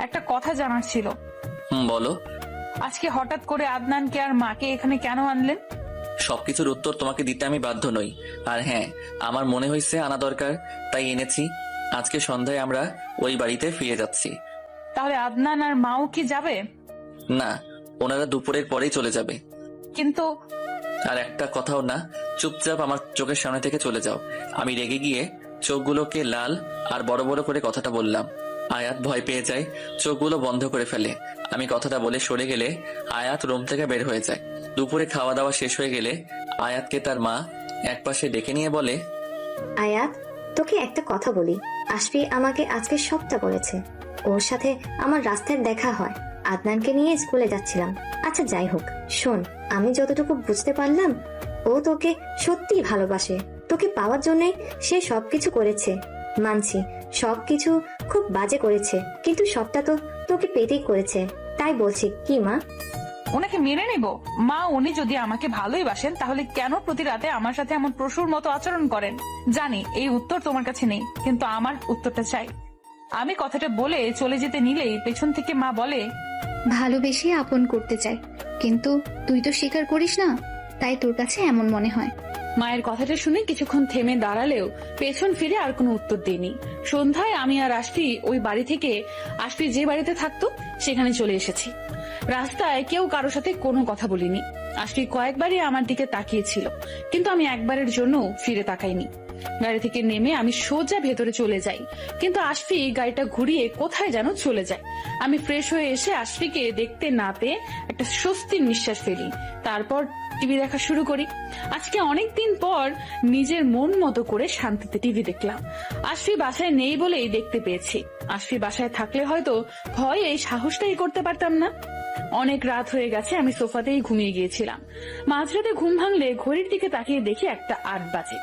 একটা কথা জানার ছিল। বলো। আজকে হঠাৎ করে আদনানকে আর মাকে এখানে কেন আনলেন? সবকিছুর উত্তর তোমাকে দিতে আমি বাধ্য নই। আর হ্যাঁ, আমার মনে হয়েছে আনা দরকার, তাই এনেছি। আজকে সন্ধ্যায় আমরা ওই বাড়িতে ফিরে যাচ্ছি। তাহলে আদনান আর মাও কি যাবে? না, ওনারা দুপুরের পরেই চলে যাবে। কিন্তু আর একটা কথাও না, চুপচাপ আমার চোখের সামনে থেকে চলে যাও। আমি রেগে গিয়ে চোখগুলোকে লাল আর বড় বড় করে কথাটা বললাম। আয়াত ভয় পেয়ে যায়, চোখগুলো বন্ধ করে ফেলে। আমি কথাটা বলে সরে গেলে আয়াত রুম থেকে বের হয়ে যায়। দুপুরে খাওয়া দাওয়া শেষ হয়ে গেলে আয়াতকে তার মা একপাশে ডেকে নিয়ে বলে, আয়াত, তোকে একটা কথা বলি। আশফি আমাকে আজকে সবটা বলেছে। ওর সাথে আমার রাস্তায় দেখা হয়, আদনানকে নিয়ে স্কুলে যাচ্ছিলাম। আচ্ছা যাই হোক, শোন, আমি যতটুকু বুঝতে পারলাম, ও তোকে সত্যিই ভালোবাসে। তোকে পাওয়ার জন্যই সে সবকিছু করেছে। মানছি সবকিছু খুব বাজে করেছে, কিন্তু সবটা তো তোকে পেতেই করেছে। তাই বলছি, কি মা? ওনাকে মেনে নেব? মা, উনি যদি আমাকে ভালোই বাসেন তাহলে কেন প্রতি রাতে আমার সাথে এমন পশুর মতো আচরণ করেন? জানি এই উত্তর তোমার কাছে নেই, কিন্তু আমার উত্তরটা চাই। আমি কথাটা বলে চলে যেতে নিলেই পেছন থেকে মা বলে, ভালোবেসে আপন করতে চাই, কিন্তু তুই তো স্বীকার করিস না, তাই তোর কাছে এমন মনে হয়। মায়ের কথাটা শুনে কিছুক্ষণ থেমে দাঁড়ালেও পেছন ফিরে আর কোনো উত্তর দিইনি। সন্ধ্যায় আমি আর আশফি ওই বাড়ি থেকে, আশফি যে বাড়িতে থাকতো সেখানে চলে এসেছি। রাস্তায় কেউ কারোর সাথে কোনো কথা বলিনি। আশফি কয়েকবারই আমার দিকে তাকিয়েছিল, কিন্তু আমি একবারের জন্য ফিরে তাকাইনি। গাড়ি থেকে নেমে আমি সোজা ভেতরে চলে যাই, কিন্তু আশফি গাড়িটা ঘুরিয়ে কোথায় যেন চলে যায়। আমি ফ্রেশ হয়ে এসে আশফিকে দেখতে না পেয়ে একটা স্বস্তির নিঃশ্বাস ফেলি। তারপর টিভি দেখা শুরু করি। আজকে অনেকদিন পর নিজের মন মতো করে শান্তিতে টিভি দেখলাম। আশফি বাসায় নেই বলেই দেখতে পেয়েছি। আশফি বাসায় থাকলে হয়তো ভয়ে এই সাহসটাই করতে পারতাম না। অনেক রাত হয়ে গেছে, আমি সোফাতেই ঘুমিয়ে গিয়েছিলাম। মাঝরাতে ঘুম ভাঙলে ঘড়ির দিকে তাকিয়ে দেখি 8 বাজে।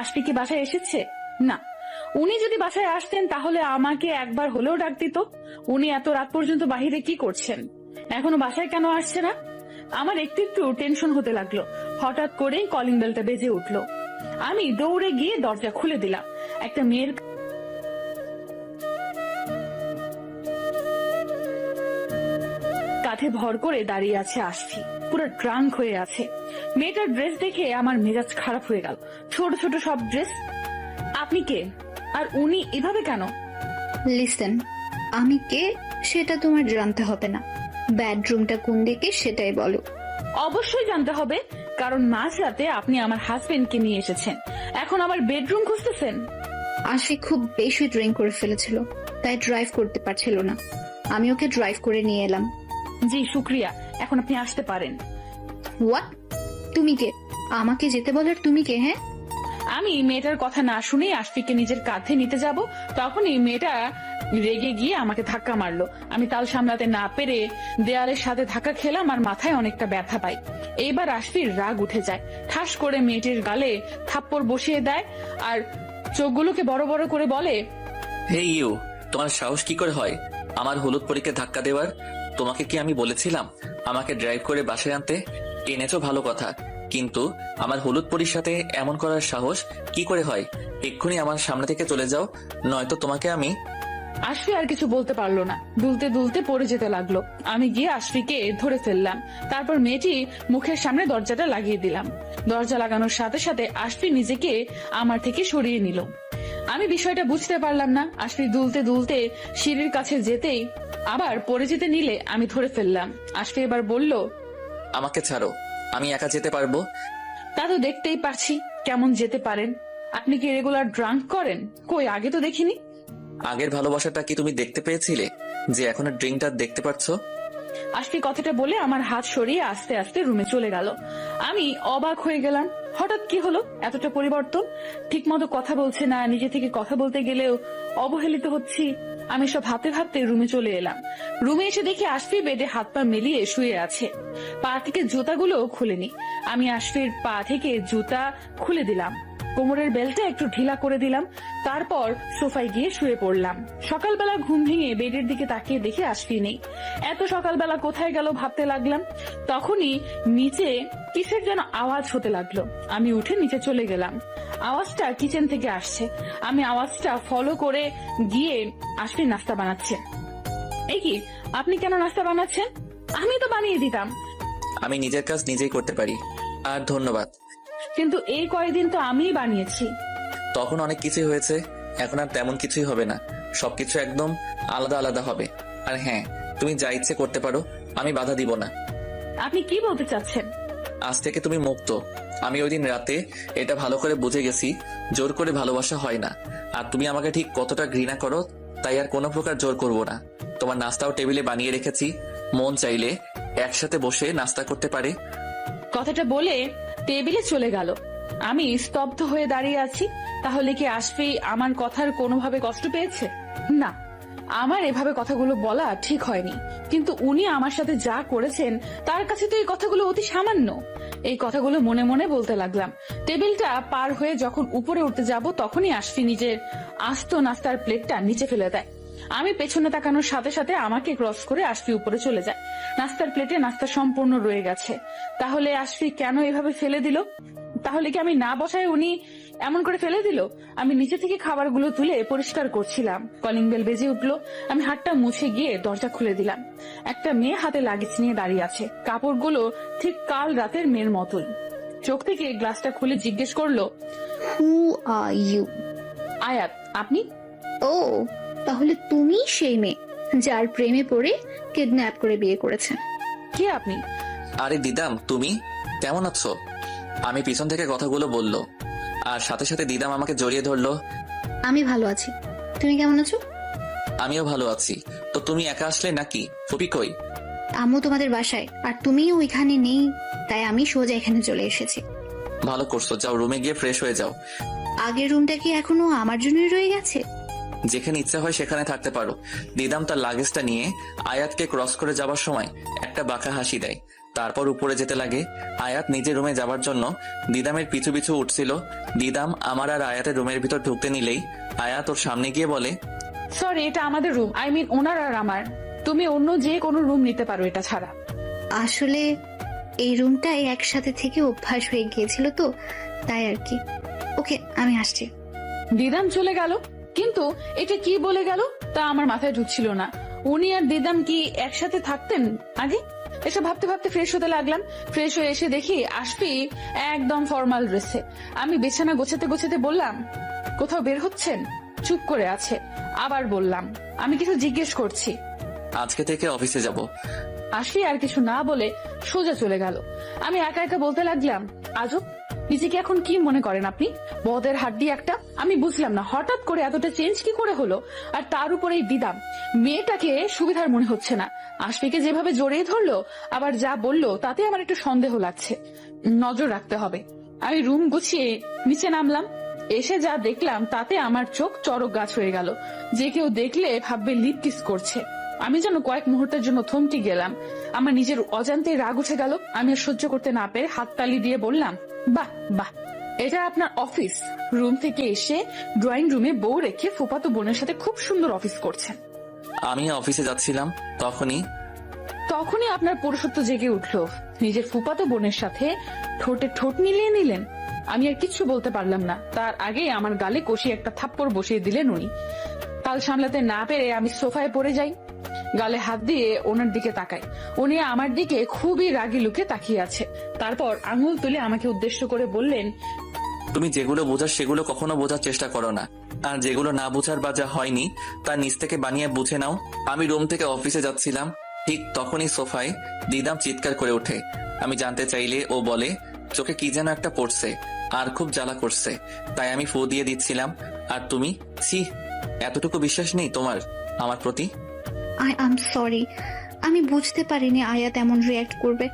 আশফি কি বাসায় এসেছে? না। উনি যদি বাসায় আসতেন তাহলে আমাকে একবার হলেও ডাক দিত। উনি এত রাত পর্যন্ত বাহিরে কি করছেন? এখনো বাসায় কেন আসছে না? আমার একটু একটু টেনশন হতে লাগলো। হঠাৎ করেই কলিং বেলটা বেজে উঠলো। আমি দৌড়ে গিয়ে দরজা খুলে দিলাম। একটা মেয়ের কাঁধে ভর করে দাঁড়িয়ে আছে আশফি, পুরো ট্রাঙ্ক হয়ে আছে। মেয়েটার ড্রেস দেখে আমার মেজাজ খারাপ হয়ে গেল। ছোট ছোট সব ড্রেস। আপনি কে? আর উনি এভাবে কেন? লিসেন, আমি কে সেটা তোমার জানতে হবে না। বেডরুমটা কোন দিকে সেটাই বলো। অবশ্যই জানতে হবে, কারণ মাঝরাতে আপনি আমার হাজবেন্ডকে নিয়ে এসেছেন, এখন আমার বেডরুম খুঁজতেছেন। আশি খুব বেশি ড্রিঙ্ক করে ফেলেছিল, তাই ড্রাইভ করতে পারছিল না। আমি ওকে ড্রাইভ করে নিয়ে এলাম। জি শুক্রিয়া, এখন আপনি আসতে পারেন। হোয়াট? তুমি কে? আমাকে যেতে বলার তুমি কে? হ্যাঁ, আমি মেয়েটার কথা না শুনেই আশফিককে নিজের কাঁধে নিতে যাব, তখনই মেয়েটা রেগে গিয়ে আমাকে ধাক্কা মারলো। আমি তাল সামলাতে না পেরে দেয়ালের সাথে ধাক্কা খেলাম আর মাথায় অনেকটা ব্যথা পাই। এইবার আশফির রাগ উঠে যায়, ঠাস করে মেয়েটির গালে থাপ্পড় বসিয়ে দেয় আর চোখগুলোকে বড় বড় করে বলে, হে ইউ, তোমার সাহস কি করে হয় আমার হলুদ পরীকে ধাক্কা দেওয়ার? তোমাকে কি আমি বলেছিলাম আমাকে ড্রাইভ করে বাসায় আনতে? এনেছো ভালো কথা, কিন্তু আমার হলুদ পরীর সাথে এমন করার সাহস কি করে হয়? এক্ষুনি আমার সামনে থেকে চলে যাও, নয়তো তোমাকে আমি। আশফি আর কিছু বলতে পারলো না, দুলতে দুলতে পড়ে যেতে লাগলো। আমি গিয়ে আশফিকে ধরে ফেললাম, তারপর মেয়েটি মুখের সামনে দরজাটা লাগিয়ে দিলাম। দরজা লাগানোর সাথে সাথে আশফি নিজেকে আমার থেকে সরিয়ে নিল। আমি বিষয়টা বুঝতে পারলাম না। আশফি দুলতে দুলতে সিঁড়ির কাছে যেতেই আবার পড়ে যেতে নিলে আমি ধরে ফেললাম। আশফি এবার বলল, আমাকে ছাড়ো, আমি একা যেতে পারবো। তা তো দেখতেই পারছি কেমন যেতে পারেন। আপনি কি রেগুলার ড্রাঙ্ক করেন? কই, আগে তো দেখিনি। আগের ভালোবাসাটা কি তুমি দেখতে পেয়েছিলে যে এখন ড্রিঙ্কটা দেখতে পাচ্ছ? আশফি কথাটা বলে আমার হাত সরিয়ে আস্তে আস্তে রুমে চলে গেল। আমি অবাক হয়ে গেলাম, হঠাৎ কি হলো এতটা পরিবর্তন? ঠিক মতো কথা বলছে না, নিজে থেকে কথা বলতে গেলেও অবহেলিত হচ্ছি। আমি সব ভাবতে ভাবতে রুমে চলে এলাম। রুমে এসে দেখি আশফি বেডে হাত পা মিলিয়ে শুয়ে আছে, পা থেকে জুতাগুলো খুলেনি। আমি আশফির পা থেকে জুতা খুলে দিলাম, কোমরের বেল্টটা একটু ঢিলা করে দিলাম, তারপর সোফায় গিয়ে শুয়ে পড়লাম। সকালবেলা ঘুম ভেঙে বেডের দিকে তাকিয়ে দেখে আশফি নেই। এত সকালবেলা কোথায় গেল ভাবতে লাগলাম। তখনই নিচে কিসের যেন আওয়াজ হতে লাগলো। আমি উঠে নিচে চলে গেলাম। আওয়াজটা কিচেন থেকে আসছে। আমি আওয়াজটা ফলো করে গিয়ে আশফি নাস্তা বানাচ্ছে। এই কি, আপনি কেন নাস্তা বানাচ্ছেন? আমি তো বানিয়ে দিতাম। আমি নিজের কাজ নিজেই করতে পারি, আর ধন্যবাদ। কিন্তু এই কয়েকদিন তো আমিই বানিয়েছি। তখন অনেক কিছুই হয়েছে, এখন আর তেমন কিছুই হবে না। সবকিছু একদম আলাদা আলাদা হবে। আর হ্যাঁ, তুমি যা ইচ্ছে করতে পারো, আমি বাধা দিব না। আপনি কি বলতে চাচ্ছেন? আজ থেকে তুমি মুক্ত। আমি ওই দিন রাতে এটা ভালো করে বুঝে গেছি, জোর করে ভালোবাসা হয় না। আর তুমি আমাকে ঠিক কতটা ঘৃণা করো, তাই আর কোনো প্রকার জোর করব না। তোমার নাস্তাও টেবিলে বানিয়ে রেখেছি, মন চাইলে একসাথে বসে নাস্তা করতে পারে। কথাটা বলে টেবিলে চলে গেল। আমি স্তব্ধ হয়ে দাঁড়িয়ে আছি। তাহলে কি আশফি আমার কথার কোনোভাবে কষ্ট পেয়েছে? না, আমার এভাবে কথাগুলো বলা ঠিক হয়নি। কিন্তু উনি আমার সাথে যা করেছেন তার কাছে তো এই কথাগুলো অতি সামান্য। এই কথাগুলো মনে মনে বলতে লাগলাম। টেবিলটা পার হয়ে যখন উপরে উঠতে যাব, তখনই আশফি নিজের আস্ত নাস্তার প্লেটটা নিচে ফেলে দেয়। আমি পেছনে তাকানোর সাথে সাথে আমাকে ক্রস করে আশফি উপরে চলে যায়। নাস্তার প্লেটে নাস্তা সম্পূর্ণ রয়ে গেছে। তাহলে আশফি কেন এভাবে ফেলে দিল? তাহলে কি আমি না বসায় উনি এমন করে ফেলে দিল? আমি নিচে থেকে খাবারগুলো তুলে পরিষ্কার করছিলাম, কলিং বেল বেজে উঠলো। আমি হাতটা মুছে গিয়ে দরজা খুলে দিলাম। একটা মেয়ে হাতে লাগেজ নিয়ে দাঁড়িয়ে আছে, কাপড়গুলো ঠিক কাল রাতের মেয়ের মতোই। চোখ থেকে গ্লাসটা খুলে জিজ্ঞেস করলো, হু আর ইউ? আয়াত, আপনি? ও, তাহলে তুমি সেই মেয়ে যার প্রেমে পড়ে কিডন্যাপ করে বিয়ে করেছে। কে আপনি? আরে দিদাম, তুমি কেমন আছো? আমি পিছন থেকে কথাগুলো বললো, আর সাথে সাথে দিদাম আমাকে জড়িয়ে ধরলো। আমি ভালো আছি, তুমি কেমন আছো? আমিও ভালো আছি। তো তুমি একা আসলে নাকি? ফুপি কই? আম্মু তোমাদের বাসায়, আর তুমিও ওইখানে নেই, তাই আমি সোজা এখানে চলে এসেছি। ভালো করছো, যাও রুমে গিয়ে ফ্রেশ হয়ে যাও। আগের রুমটা কি এখনো আমার জন্যই রয়ে গেছে? যেখানে ইচ্ছা হয় সেখানে থাকতে পারো। দিদাম তার লাগেজটা নিয়ে আয়াতকে ক্রস করে যাবার সময় একটা বাঁকা হাসি দেয়, তারপর উপরে যেতে লাগে। আয়াত নিজের রুমে যাবার জন্য দিদামের পিছু পিছু উঠছিল। দিদাম আমার আর আয়াতের রুমের ভিতর ঢুকতে নিলেই আয়াত ওর সামনে গিয়ে বলে, সরি, এটা আমাদের রুম, আই মিন ওনার আর আমার। তুমি অন্য যে কোনো রুম নিতে পারো এটা ছাড়া। আসলে এই রুমটাই একসাথে থেকে অভ্যাস হয়ে গিয়েছিল তো, তাই আর কি। ওকে, আমি আসছি। দিদাম চলে গেল, কিন্তু এটা কি বলে গেল তা আমার মাথায় ঢুকছিল না। উনি আর দিদাম কি একসাথে থাকতেন আগে? এসব ভাবতে ভাবতে ফ্রেশ হতে লাগলাম। ফ্রেশ হয়ে এসে দেখি আশফি একদম ফর্মাল ড্রেসে। আমি বিছানা গোছাতে গোছাতে বললাম, কোথাও বের হচ্ছেন? চুপ করে আছে। আবার বললাম, আমি কিছু জিজ্ঞেস করছি। আজকে থেকে অফিসে যাব। আসি আর কিছু না বলে সোজা চলে গেল। আমি একা একা বলতে লাগলাম, আজব, নিজেকে এখন কি মনে করেন আপনি? বদের হাড্ডি একটা। আমি বুঝলাম না হঠাৎ করে এতটা চেঞ্জ কি করে হলো। আর তার উপরেই দিদাম, মেয়েটাকে সুবিধার মনে হচ্ছে না। আশফিকে যেভাবে জড়িয়ে ধরলো, আবার যা বললো, তাতে আমার একটু সন্দেহ লাগছে। নজর রাখতে হবে। আমি রুম গুছিয়ে নিচে নামলাম। এসে যা দেখলাম তাতে আমার চোখ চড়ক গাছ হয়ে গেল। যে কেউ দেখলে ভাববে লিপ কিস করছে। আমি যেন কয়েক মুহূর্তের জন্য থমকে গেলাম। আমার নিজের অজান্তে রাগ উঠে গেল। আমি আর সহ্য করতে না পেরে হাততালি দিয়ে বললাম, বাহ বাহ, এটা আপনার অফিস। রুম থেকে এসে ড্রয়িং রুমে বউ রেখে ফুফাতো বোনের সাথে খুব সুন্দর অফিস করছেন। আমি অফিসে যাচ্ছিলাম, তখনই আপনার পুরুষত্ব জেগে উঠলো। নিজের ফুফাতো বোনের সাথে ঠোঁটে ঠোঁট মিলিয়ে নিলেন। আমি আর কিচ্ছু বলতে পারলাম না। তার আগে আমার গালে কষিয়ে একটা থাপ্পড় বসিয়ে দিলেন উনি। তাল সামলাতে না পেরে আমি সোফায় পড়ে যাই। গালে হাত দিয়ে ওনার দিকে তাকাই। উনি আমার দিকে খুবই রাগি লুকে তাকিয়ে আছে। তারপর আঙুল তুলে আমাকে উদ্দেশ্য করে বললেন, তুমি যেগুলো বোঝার সেগুলো কখনো বোঝার চেষ্টা করো না, আর যেগুলো না বোঝার বা যা হয়নি তা নিজ থেকে বানিয়ে বুঝে নাও। আমি রুম থেকে অফিসে যাচ্ছিলাম, ঠিক তখনই সোফায় দিদাম চিৎকার করে ওঠে। আমি জানতে চাইলে ও বলে চোখে কি যেন একটা পড়ছে আর খুব জ্বালা করছে, তাই আমি ফু দিয়ে দিচ্ছিলাম। আর তুমি, ছি, এতটুকু বিশ্বাস নেই তোমার আমার প্রতি? আই এম সরি, আমি বুঝতে পারিনি আয়াত এমন রিয়াক্ট করবে।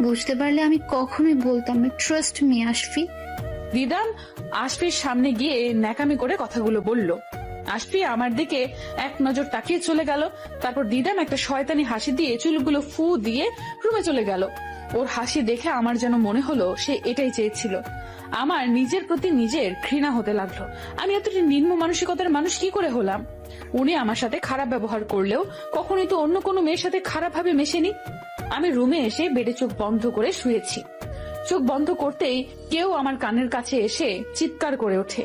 বুঝতে পারলে আমি কখনোই বলতাম না। ট্রাস্ট মি আশফি। দিদাম আশফির সামনে গিয়ে ন্যাকামি করে কথাগুলো বলল। আশফি আমার দিকে এক নজর তাকিয়ে চলে গেল। তারপর দিদাম একটা শয়তানি হাসি দিয়ে চুলগুলো ফু দিয়ে রুমে চলে গেল। ওর হাসি দেখে আমার যেন মনে হলো সে এটাই চেয়েছিল। আমার নিজের প্রতি নিজের ঘৃণা হতে লাগলো। আমি এতটা নিম্ন মানসিকতার মানুষ কি করে হলাম? উনি আমার সাথে খারাপ ব্যবহার করলেও কখনোই তো অন্য কোনো মেয়ের সাথে খারাপ ভাবে মেশেনি। আমি রুমে এসে বেডে চোখ বন্ধ করে শুয়েছি। চোখ বন্ধ করতেই কেউ আমার কানের কাছে এসে চিৎকার করে ওঠে,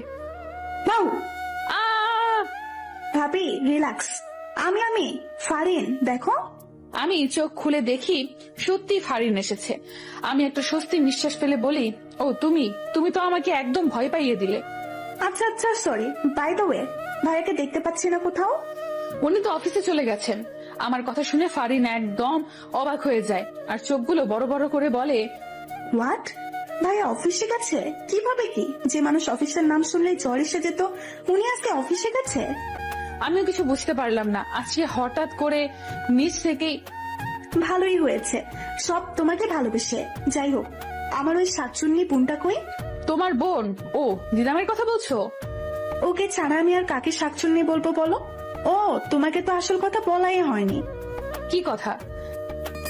বাউ! ভাবি রিল্যাক্স, আমি ফারিন, দেখো। আমি চোখ খুলে দেখি সত্যি ফারিন এসেছে। আমি একটা স্বস্তি নিঃশ্বাস ফেলে বলি, ও তুমি তো আমাকে একদম ভয় পাইয়ে দিলে। আচ্ছা সরি। বাই দ্য ওয়ে, ভাইয়াকে দেখতে পাচ্ছি না কোথাও। উনি তো অফিসে চলে গেছেন। আমার কথা শুনে ফারিন একদম অবাক হয়ে যায় আর চোখগুলো বড় বড় করে বলে, হোয়াট? ভাইয়া অফিসে গেছে? কিভাবে কি? যে মানুষ অফিসের নাম শুনলেই জ্বর এসে যেত, উনি আজকে অফিসে গেছে? আমিও কিছু বুঝতে পারলাম না। আজকে হঠাৎ করে নিজ থেকেই। ভালোই হয়েছে, সব তোমাকে ভালোবেসে। যাই হোক, আমার ওই শাকচুন্নি বোনটা কই? তোমার বোন? ও, দিদামের কথা বলছো? ওকে ছাড়া আমি আর কাকে শাকচুন্নি বলবো বলো? ও, তোমাকে তো আসল কথা বলাই হয়নি। কি কথা?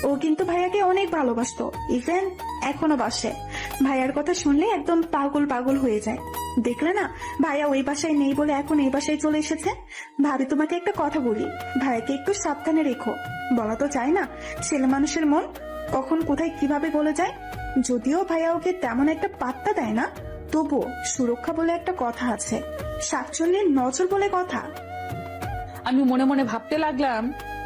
ও কিন্তু ভাইয়াকে অনেক ভালোবাসতো, ইভেন এখনো বাসে। ভাইয়ার কথা শুনলে একদম পাগল হয়ে যায়। দেখলে না, ভাইয়া ওই বাসায় নেই বলে এখন এই বাসায় চলে এসেছে। ভাবি, তোমাকে একটা কথা বলি, ভাইয়াকে একটু সাবধানে রেখো। বলা তো যায় না, ছেলে মানুষের মন কখন কোথায় কিভাবে বলে যায়। যদিও ভাইয়া ওকে তেমন একটা পাত্তা দেয় না, তবুও সুরক্ষা বলে একটা কথা আছে, শাকচুন্নির নজর বলে কথা। আমি মনে মনে ভাবতে লাগলাম,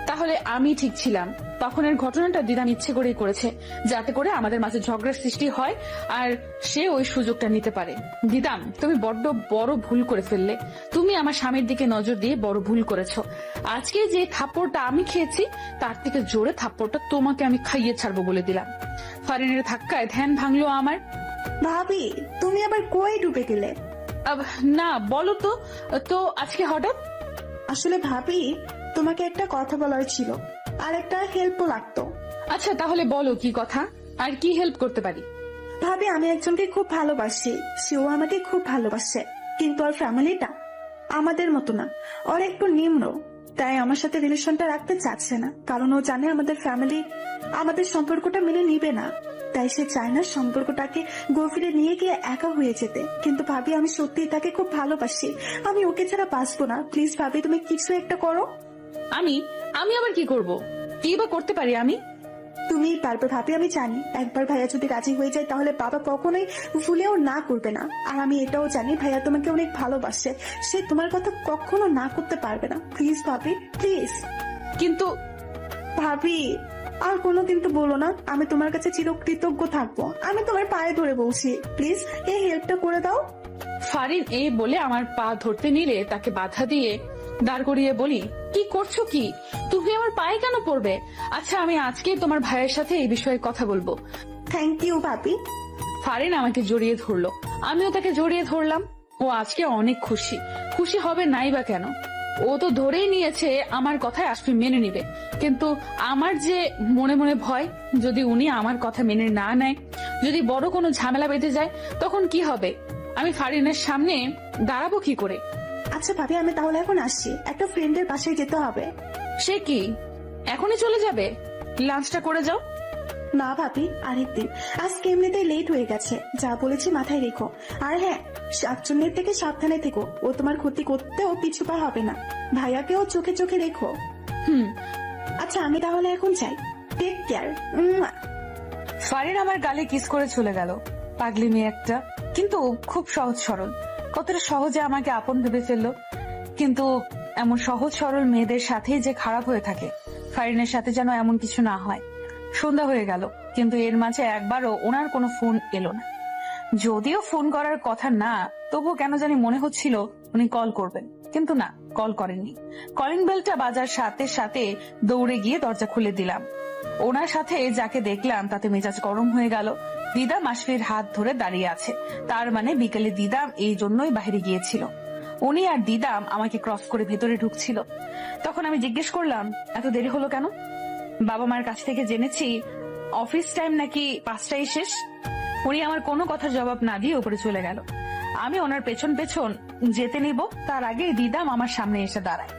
তাহলে আমি ঠিক ছিলাম। তখনের ঘটনাটা দিদাম ইচ্ছে করেই করেছে, যাতে করে আমাদের মাঝে ঝগড়ার সৃষ্টি হয় আর সে ওই সুযোগটা নিতে পারে। দিদাম, তুমি বড্ড বড় ভুল করে ফেললে। তুমি আমার স্বামীর দিকে নজর দিয়ে বড় ভুল করেছো। আজকে যে থাপ্পড়টা আমি খেয়েছি, তার থেকে জোরে থাপ্পড়টা তোমাকে আমি খাইয়ে ছাড়বো বলে দিলাম। ফারিনের ধাক্কায় ধ্যান ভাঙলো আমার। ভাবি, তুমি আবার কই ডুবে গেলে? না, বলো তো। তো আজকে হঠাৎ? আসলে ভাবি, তোমাকে একটা কথা বলার ছিল, আর একটা হেল্পও লাগতো। আচ্ছা, তাহলে বলো কি কথা, আর কি হেল্প করতে পারি? ভাবি, আমি একজনকে খুব ভালোবাসি, সেও আমাকে খুব ভালোবাসে, কিন্তু ওর ফ্যামিলিটা আমাদের মতো না, ওর একটু নিম্ন। তাই আমার সাথে রিলেশনটা রাখতে চাচ্ছে না, কারণ ও জানে আমাদের ফ্যামিলি আমাদের সম্পর্কটা মেনে নিবে না। তাই সে চায় না সম্পর্কটাকে গভীরে নিয়ে গিয়ে একা হয়ে যেতে। কিন্তু ভাবি, আমি সত্যিই তাকে খুব ভালোবাসি, আমি ওকে ছাড়া বাঁচবো না। প্লিজ ভাবি, তুমি কিছু একটা করো। আমি আবার কি করব? কি বা করতে পারি আমি? তুমি পারবে ভাবি, আমি জানি। একবার ভাইয়া যদি রাজি হয়ে যায়, তাহলে বাবা কখনোই ভুলেও না করবে না। আর আমি এটাও জানি ভাইয়া তোমাকে অনেক ভালোবাসে, সে তোমার কথা কখনো না করতে পারবে না। প্লিজ ভাবি, প্লিজ। কিন্তু ভাবি, আর কোনো কিন্তু বলো না, আমি তোমার কাছে চিরকৃতজ্ঞ থাকবো। আমি তোমার পায়ে ধরে বলছি, প্লিজ এই হেল্পটা করে দাও। ফারিন এই বলে আমার পা ধরতে নিলে তাকে বাধা দিয়ে দাঁড় করিয়ে বলি, কি করছো কি? তুমি আমার পায়ে কেন পড়বে? আচ্ছা, আমি আজকে তোমার ভাইয়ের সাথে এই বিষয়ে কথা বলবো। থ্যাংক ইউ ভাবি। ফারিন আমাকে জড়িয়ে ধরলো, আমিও তাকে জড়িয়ে ধরলাম। ও আজকে অনেক খুশি। খুশি হবে নাই বা কেন? ও তো ধরেই নিয়েছে আমার কথায় আশফি মেনে নিবে। কিন্তু আমার যে মনে মনে ভয়, যদি উনি আমার কথা মেনে না নেয়, যদি বড় কোনো ঝামেলা বেঁধে যায়, তখন কি হবে? আমি ফারিনের সামনে দাঁড়াবো কি করে? আচ্ছা ভাবি, আমি তাহলে এখন আসছি, একটা ফ্রেন্ডের বাসায় যেতে হবে। সে কি এখনই চলে যাবে? লাঞ্চটা করে যাও। না ভাবি, আরেকদিন। আজকে এমনিতেই লেট হয়ে গেছে, যা বলেছি মাথায় রেখো। আর হ্যাঁ, শাকচুন্নির থেকে সাবধানে থেকো, ও তোমার ক্ষতি করতেও পিছু পা হবে না। ভাইয়াকেও চোখে চোখে রেখো। আচ্ছা, আমি তাহলে এখন যাই। Take care. ফারিন আমার গালে কিস করে চলে গেল। পাগলি মেয়ে একটা, কিন্তু খুব সহজ সরল। কতটা সহজে আমাকে আপন ভেবে ফেললো। কিন্তু এমন সহজ সরল মেয়েদের সাথেই যে খারাপ হয়ে থাকে। ফারিনের সাথে যেন এমন কিছু না হয়। সন্ধ্যা হয়ে গেল, কিন্তু এর মাঝে একবারও ওনার কোনো ফোন এলো না। যদিও ফোন করার কথা না, তবুও কেন জানি মনে হচ্ছিল উনি কল করবেন, কিন্তু না, কল করেননি। কলিং বেলটা বাজার সাথে সাথে দৌড়ে গিয়ে দরজা খুলে দিলাম। ওনার সাথে যাকে দেখলাম তাতে মেজাজ গরম হয়ে গেল। দিদাম আশফির হাত ধরে দাঁড়িয়ে আছে, তার মানে বিকেলে দিদাম এই জন্যই বাইরে গিয়েছিল। উনি আর দিদাম আমাকে ক্রস করে ভেতরে ঢুকছিল। তখন আমি জিজ্ঞেস করলাম, এত দেরি হলো কেন? বাবা মার কাছ থেকে জেনেছি অফিস টাইম নাকি 5টায় শেষ। উনি আমার কোনো কথার জবাব না দিয়ে উপরে চলে গেল। আমি ওনার পেছন পেছন যেতে নিব, তার আগে দিদাম আমার সামনে এসে দাঁড়ায়।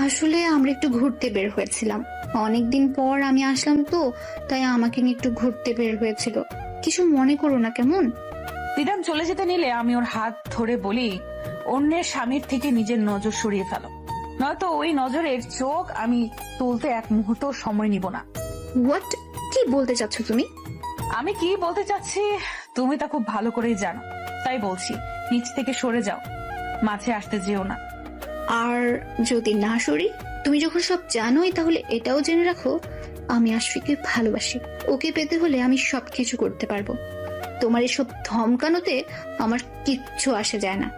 আসলে আমরা একটু ঘুরতে বের হয়েছিলাম, অনেকদিন পর আমি আসলাম তো, তাই আমাকে নিয়ে একটু ঘুরতে বের হয়েছিল। কিছু মনে করো না কেমন? দিদাম চলে যেতে নিলে আমি ওর হাত ধরে বলি, অন্যের স্বামীর থেকে নিজের নজর সরিয়ে ফেলো, নয়তো ওই নজরের চোখ আমি তুলতে এক মুহূর্ত সময় নিব না। হোয়াট? কি বলতে চাচ্ছ তুমি? আমি কি বলতে চাচ্ছি তুমি তা খুব ভালো করেই জানো, তাই বলছি নিচ থেকে সরে যাও, মাঝে আসতে যেও না। আর যদি না সরি? তুমি যখন সব জানোই, তাহলে এটাও জেনে রাখো আমি আশফিকে ভালোবাসি। ওকে পেতে হলে আমি সবকিছু করতে পারবো। তোমার এসব ধমকানোতে আমার কিচ্ছু আসে যায় না।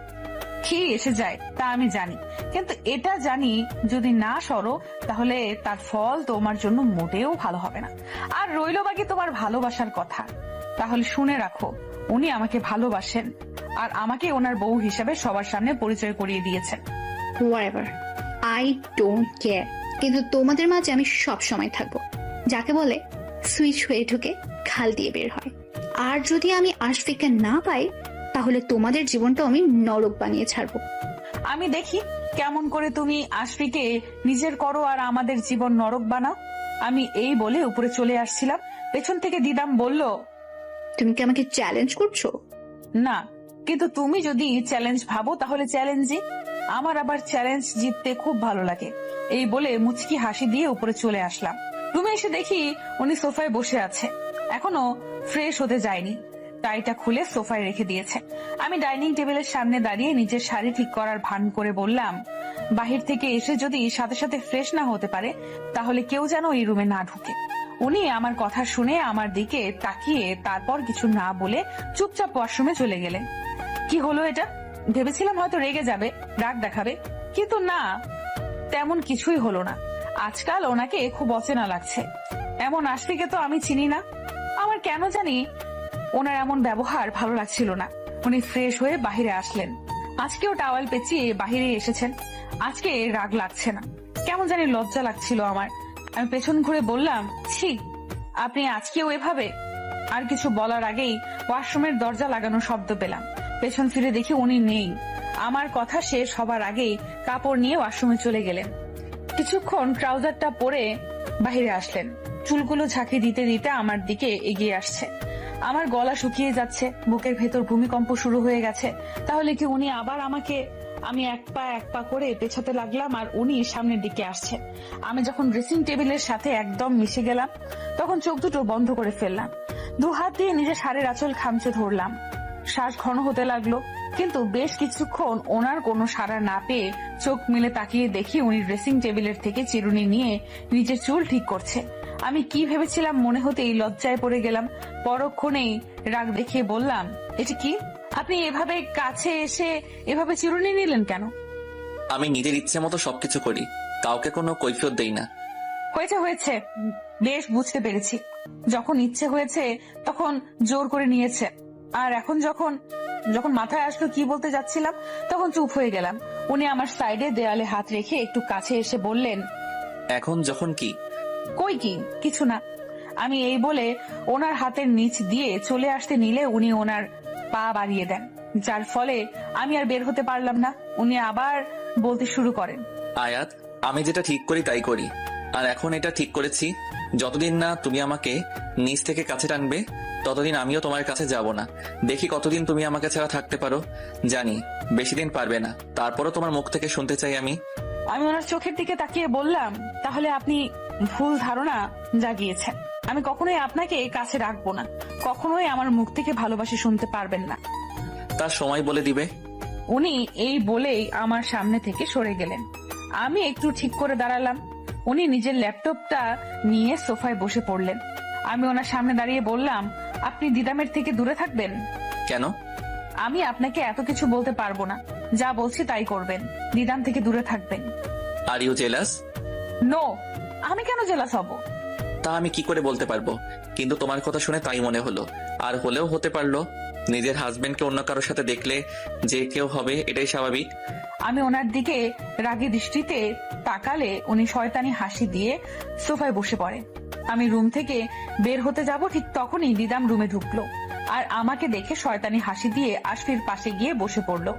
কি এসে যায় তা আমি জানি, কিন্তু এটা জানি যদি না সরো তাহলে তার ফল তোমার জন্য মোটেও ভালো হবে না। আর রইল বাকি তোমার ভালোবাসার কথা, তাহলে শুনে রাখো, উনি আমাকে ভালোবাসেন আর আমাকে ওনার বউ হিসেবে সবার সামনে পরিচয় করিয়ে দিয়েছেন। Whatever, I don't care. কিন্তু তোমাদের মাঝে আমি সব সময় থাকবো, যাকে বলে সুইচ হয়ে ঢুকে খাল দিয়ে বের হয়। আর যদি আমি আশফিককে না পাই, তাহলে তোমাদের জীবনটা আমি নরক বানিয়ে ছাড়বো। আমি দেখি কেমন করে তুমি আশফিকে নিজের করো আর আমাদের জীবন নরক বানাও। আমি এই বলে উপরে চলে আসছিলাম, পেছন থেকে দিদাম বলল, তুমি কি আমাকে চ্যালেঞ্জ করছো? না, কিন্তু তুমি যদি চ্যালেঞ্জ ভাবো তাহলে চ্যালেঞ্জই। আমার আবার চ্যালেঞ্জ জিততে খুব ভালো লাগে। এই বলে মুচকি হাসি দিয়ে উপরে চলে আসলাম। রুমে এসে দেখি উনি সোফায় বসে আছে, এখনো ফ্রেশ হতে যায়নি। টাইটা খুলে সোফায় রেখে দিয়েছে। আমি ডাইনিং টেবিলের সামনে দাঁড়িয়ে নিজের শাড়ি ঠিক করার ভান করে বললাম, বাহির থেকে এসে যদি সাথে সাথে ফ্রেশ না হতে পারে, তাহলে কেউ যেন এই রুমে না ঢুকে। উনি আমার কথা শুনে আমার দিকে তাকিয়ে তারপর কিছু না বলে চুপচাপ ওয়াশরুমে চলে গেলেন। কি হলো এটা? ভেবেছিলাম হয়তো রেগে যাবে, রাগ দেখাবে, কিন্তু না, তেমন কিছুই হলো না। আজকাল ওনাকে খুব অচেনা লাগছে। এমন আশফিকে তো আমি চিনি না। আমার কেন জানি ওনার এমন ব্যবহার ভালো লাগছিল না। উনি ফ্রেশ হয়ে বাহিরে আসলেন। আজকেও টাওয়াল পেঁচিয়ে বাহিরে এসেছেন। আজকে রাগ লাগছে না, কেমন জানি লজ্জা লাগছিল আমার। আমি পেছন ঘুরে বললাম, ছি, আপনি আজকেও এভাবে? আর কিছু বলার আগেই ওয়াশরুমের দরজা লাগানো শব্দ পেলাম। পেছন ফিরে দেখি উনি নেই। আমার কথা শেষ হবার আগেই কাপড় নিয়ে ওয়াশরুমে চলে গেলেন। কিছুক্ষণ ট্রাউজারটা পরে বাহিরে আসলেন। চুলগুলো ঝাঁকি দিতে দিতে আমার দিকে এগিয়ে আসছে। আমার গলা শুকিয়ে যাচ্ছে, বুকের ভেতর ভূমিকম্প শুরু হয়ে গেছে। তাহলে কি উনি আবার আমাকে? আমি এক পা করে পেছাতে লাগলাম আর উনি সামনের দিকে আসছে। আমি যখন ড্রেসিং টেবিলের সাথে একদম মিশে গেলাম, তখন চোখ দুটো বন্ধ করে ফেললাম। 2 হাত দিয়ে নিজের শাড়ির আঁচল খামচে ধরলাম। শ্বাস ঘন হতে লাগলো, কিন্তু বেশ কিছুক্ষণ ওনার কোনো সাড়া না পেয়ে চোখ মেলে তাকিয়ে দেখি উনি ড্রেসিং টেবিলের থেকে চিরুনি নিয়ে নিজের চুল ঠিক করছে। আমি কি ভেবেছিলাম মনে হতেই লজ্জায় পড়ে গেলাম। পরক্ষণেই রাগ দেখিয়ে বললাম, এটা কি? আপনি এভাবে কাছে এসে এভাবে চিরুনি নিলেন কেন? আমি নিজের ইচ্ছে মতো সবকিছু করি, কাউকে কোনো কৈফিয়ত দেই না। হয়েছে হয়েছে, বেশ বুঝতে পেরেছি। যখন ইচ্ছে হয়েছে তখন জোর করে নিয়েছে, আর এখন যখন যখন মাথায় আসলো কি বলতে যাচ্ছিলাম তখন চুপ হয়ে গেলাম। উনি আমার সাইডে দেয়ালে হাত রেখে একটু কাছে এসে বললেন, এখন যখন কি? কই কি, কিছু না। আমি এই বলে ওনার হাতের নিচ দিয়ে চলে আসতে নিলে উনি ওনার পা বাড়িয়ে দেন, যার ফলে আমি আর বের হতে পারলাম না। উনি আবার বলতে শুরু করেন, আয়াত, আমি যেটা ঠিক করি তাই করি, আর এখন এটা ঠিক করেছি, যতদিন না তুমি আমাকে নিচ থেকে কাছে টানবে ততদিন আমিও তোমার কাছে যাব না। দেখি কতদিন তুমি আমাকে ছাড়া থাকতে পারো। জানি বেশি দিন পারবে না, তারপরও তোমার মুখ থেকে শুনতে চাই আমি। আমি ওনার চোখের দিকে তাকিয়ে বললাম, তাহলে আপনি ভুল ধারণা জাগিয়েছেন। আমি কখনোই আপনাকে কাছে রাখবো না, কখনোই আমার মুখ থেকে ভালোবাসা শুনতে পারবেন না। তার সময় বলে দিবে। উনি এই বলেই আমার সামনে থেকে সরে গেলেন। আমি একটু ঠিক করে দাঁড়ালাম। উনি নিজের ল্যাপটপটা নিয়ে সোফায় বসে পড়লেন। আমি ওনার সামনে দাঁড়িয়ে বললাম, আপনি দিদামের থেকে দূরে থাকবেন। কেন? আমি আপনাকে এত কিছু বলতে পারবো না, যা বলছি তাই করবেন। দিদাম থেকে দূরে থাকবেন। Are you jealous? নো, আমি কেন জেলাস হব? তা আমি কি করে বলতে পারবো, কিন্তু তোমার কথা শুনে তাই মনে হলো। আর হলেও হতে পারলো, নিজের হাজবেন্ডকে অন্য কারোর সাথে দেখলে যে কেউ হবে, এটাই স্বাভাবিক। আমি ওনার দিকে রাগী দৃষ্টিতে তাকালে উনি শয়তানি হাসি দিয়ে সোফায় বসে পড়ে। আমি রুম থেকে বের হতে যাব, ঠিক তখনই দিদাম রুমে ঢুকলো আর আমাকে দেখে শয়তানি হাসি দিয়ে আশফির পাশে গিয়ে বসে পড়লো।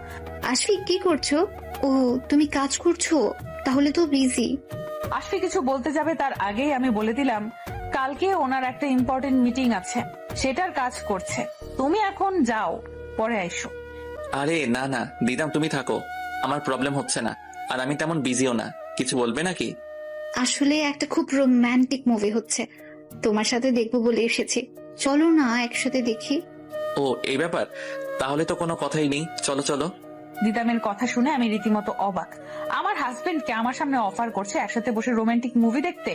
আশফি, কি করছো? ও, তুমি কাজ করছো? তাহলে তো বিজি। আশফি কিছু বলতে যাবে তার আগেই আমি বলে দিলাম, কালকে ওনার একটা ইম্পর্টেন্ট মিটিং আছে, সেটার কাজ করছে। তুমি এখন যাও, পরে আইসো। আরে না না দিদাম, তুমি থাকো, আমার প্রবলেম হচ্ছে না, আর আমি তেমন বিজিও না। কিছু বলবে নাকি? আসলে একটা খুব রোমান্টিক মুভি হচ্ছে, তোমার সাথে দেখবো বলে এসেছি। চলো না একসাথে দেখি। ও, এই ব্যাপার? তাহলে তো কোনো কথাই নেই, চলো চলো। দিদামের কথা শুনে আমি রীতিমতো অবাক। আমার হাজবেন্ডকে আমার সামনে অফার করছে একসাথে বসে রোমান্টিক মুভি দেখতে,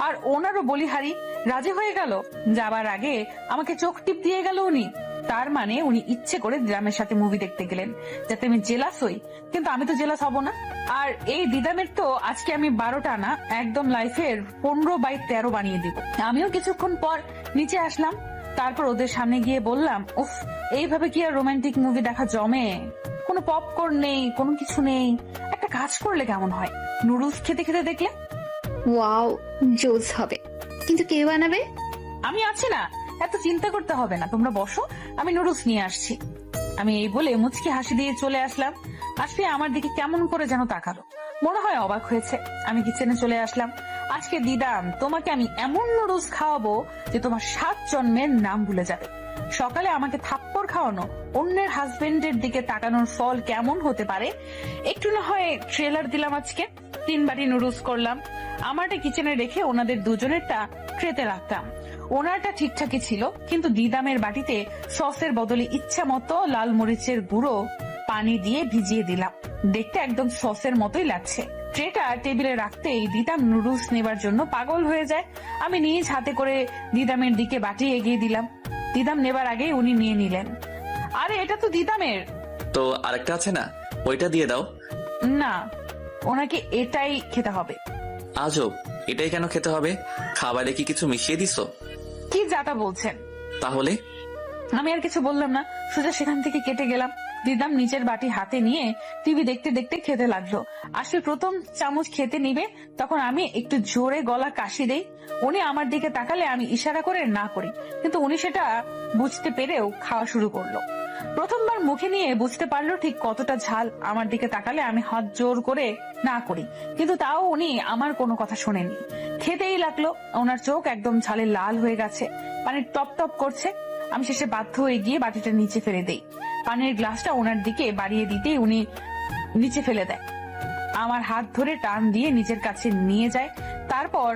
আর ওনারও বলিহারি রাজি হয়ে গেল। যাবার আগে আমাকে চোখ টিপ দিয়ে গেল উনি। তার মানে উনি ইচ্ছে করে দিদামের সাথে মুভি দেখতে গেলেন যাতে আমি জেলাস হই, কিন্তু আমি তো জেলাস হব না। আর এই দিদামের তো আজকে আমি 12টা না, একদম লাইফের 15/13 বানিয়ে দিব। আমিও কিছুক্ষণ পর নিচে আসলাম, তারপর ওদের সামনে গিয়ে বললাম, উফ, এইভাবে কি আর রোমান্টিক মুভি দেখা জমে? কোনো পপকর্ন নেই, কোনো কিছু নেই। একটা কাজ করলে কেমন হয়, নুডলস খেতে খেতে দেখলে? ওয়াও, জোস হবে, কিন্তু কে বানাবে? আমি আছি না, এত চিন্তা করতে হবে না, তোমরা বসো, আমি নুডলস নিয়ে আসছি। আমি এই বলে মুচকি হাসি দিয়ে চলে আসলাম। আজকে আমার দিকে কেমন করে যেন তাকালো, মনে হয় অবাক হয়েছে। আমি কিচেনে চলে আসলাম। আজকে দিদাম, তোমাকে আমি এমন নুডলস খাওয়াবো যে তোমার 7 জন্মের নাম ভুলে যাবে। সকালে আমাকে থাপ্পড় খাওয়ানো, অন্যের হাজবেন্ডের দিকে তাকানোর ফল কেমন হতে পারে একটু না হয় ট্রেলার দিলাম। আজকে 3 বাটি নুডলস করলাম, আমারটা কিচেনে রেখে ওনাদের দুজনেরটা ট্রেতে রাখতাম। ওনারটা ঠিকঠাকই ছিল, কিন্তু দিদামের বাটিতে সসের বদলে ইচ্ছা মতো লাল মরিচের গুঁড়ো পানি দিয়ে ভিজিয়ে দিলাম। দেখতে একদম সসের মতোই লাগছে। ট্রেটা টেবিলে রাখতেই দিদাম নুডলস নেবার জন্য পাগল হয়ে যায়। আমি নিজ হাতে করে দিদামের দিকে বাটি এগিয়ে দিলাম। দিদাম নেবার আগেই উনি নিয়ে নিলেন। আরে এটা তো দিদামের। তো আরেকটা আছে না, ওইটা দিয়ে দাও। না, ওনাকে এটাই খেতে হবে। আজব, এটাই কেন খেতে হবে? খাবারে কি কিছু মিশিয়ে দিছো? কি যাতা বলছেন? তাহলে? আমি আর কিছু বললাম না, সোজা সেখান থেকে কেটে গেলাম। দিদাম নিচের বাটি হাতে নিয়ে টিভি দেখতে দেখতে খেতে লাগলো। আসলে প্রথম চামচ খেতে নিবে, তখন আমি একটু জোরে গলা কাশি দেই। উনি আমার দিকে তাকালে আমি ইশারা করে না করি, কিন্তু উনি সেটা বুঝতে পেরেও খাওয়া শুরু করলো। প্রথমবার মুখে নিয়ে বুঝতে পারলো ঠিক কতটা ঝাল। আমার দিকে তাকালে আমি হাত জোর করে না করি, কিন্তু তাও উনি আমার কোনো কথা শোনেনি। খেতেই লাগলো। ওনার চোখ একদম ঝালে লাল হয়ে গেছে, পানি টপ টপ করছে। আমি শেষে বাধ্য হয়ে গিয়ে বাটিটা নিচে ফেলে দেই। পানির গ্লাসটা ওনার দিকে বাড়িয়ে দিতেই উনি নিচে ফেলে দেয়। আমার হাত ধরে টান দিয়ে নিজের কাছে নিয়ে যায়, তারপর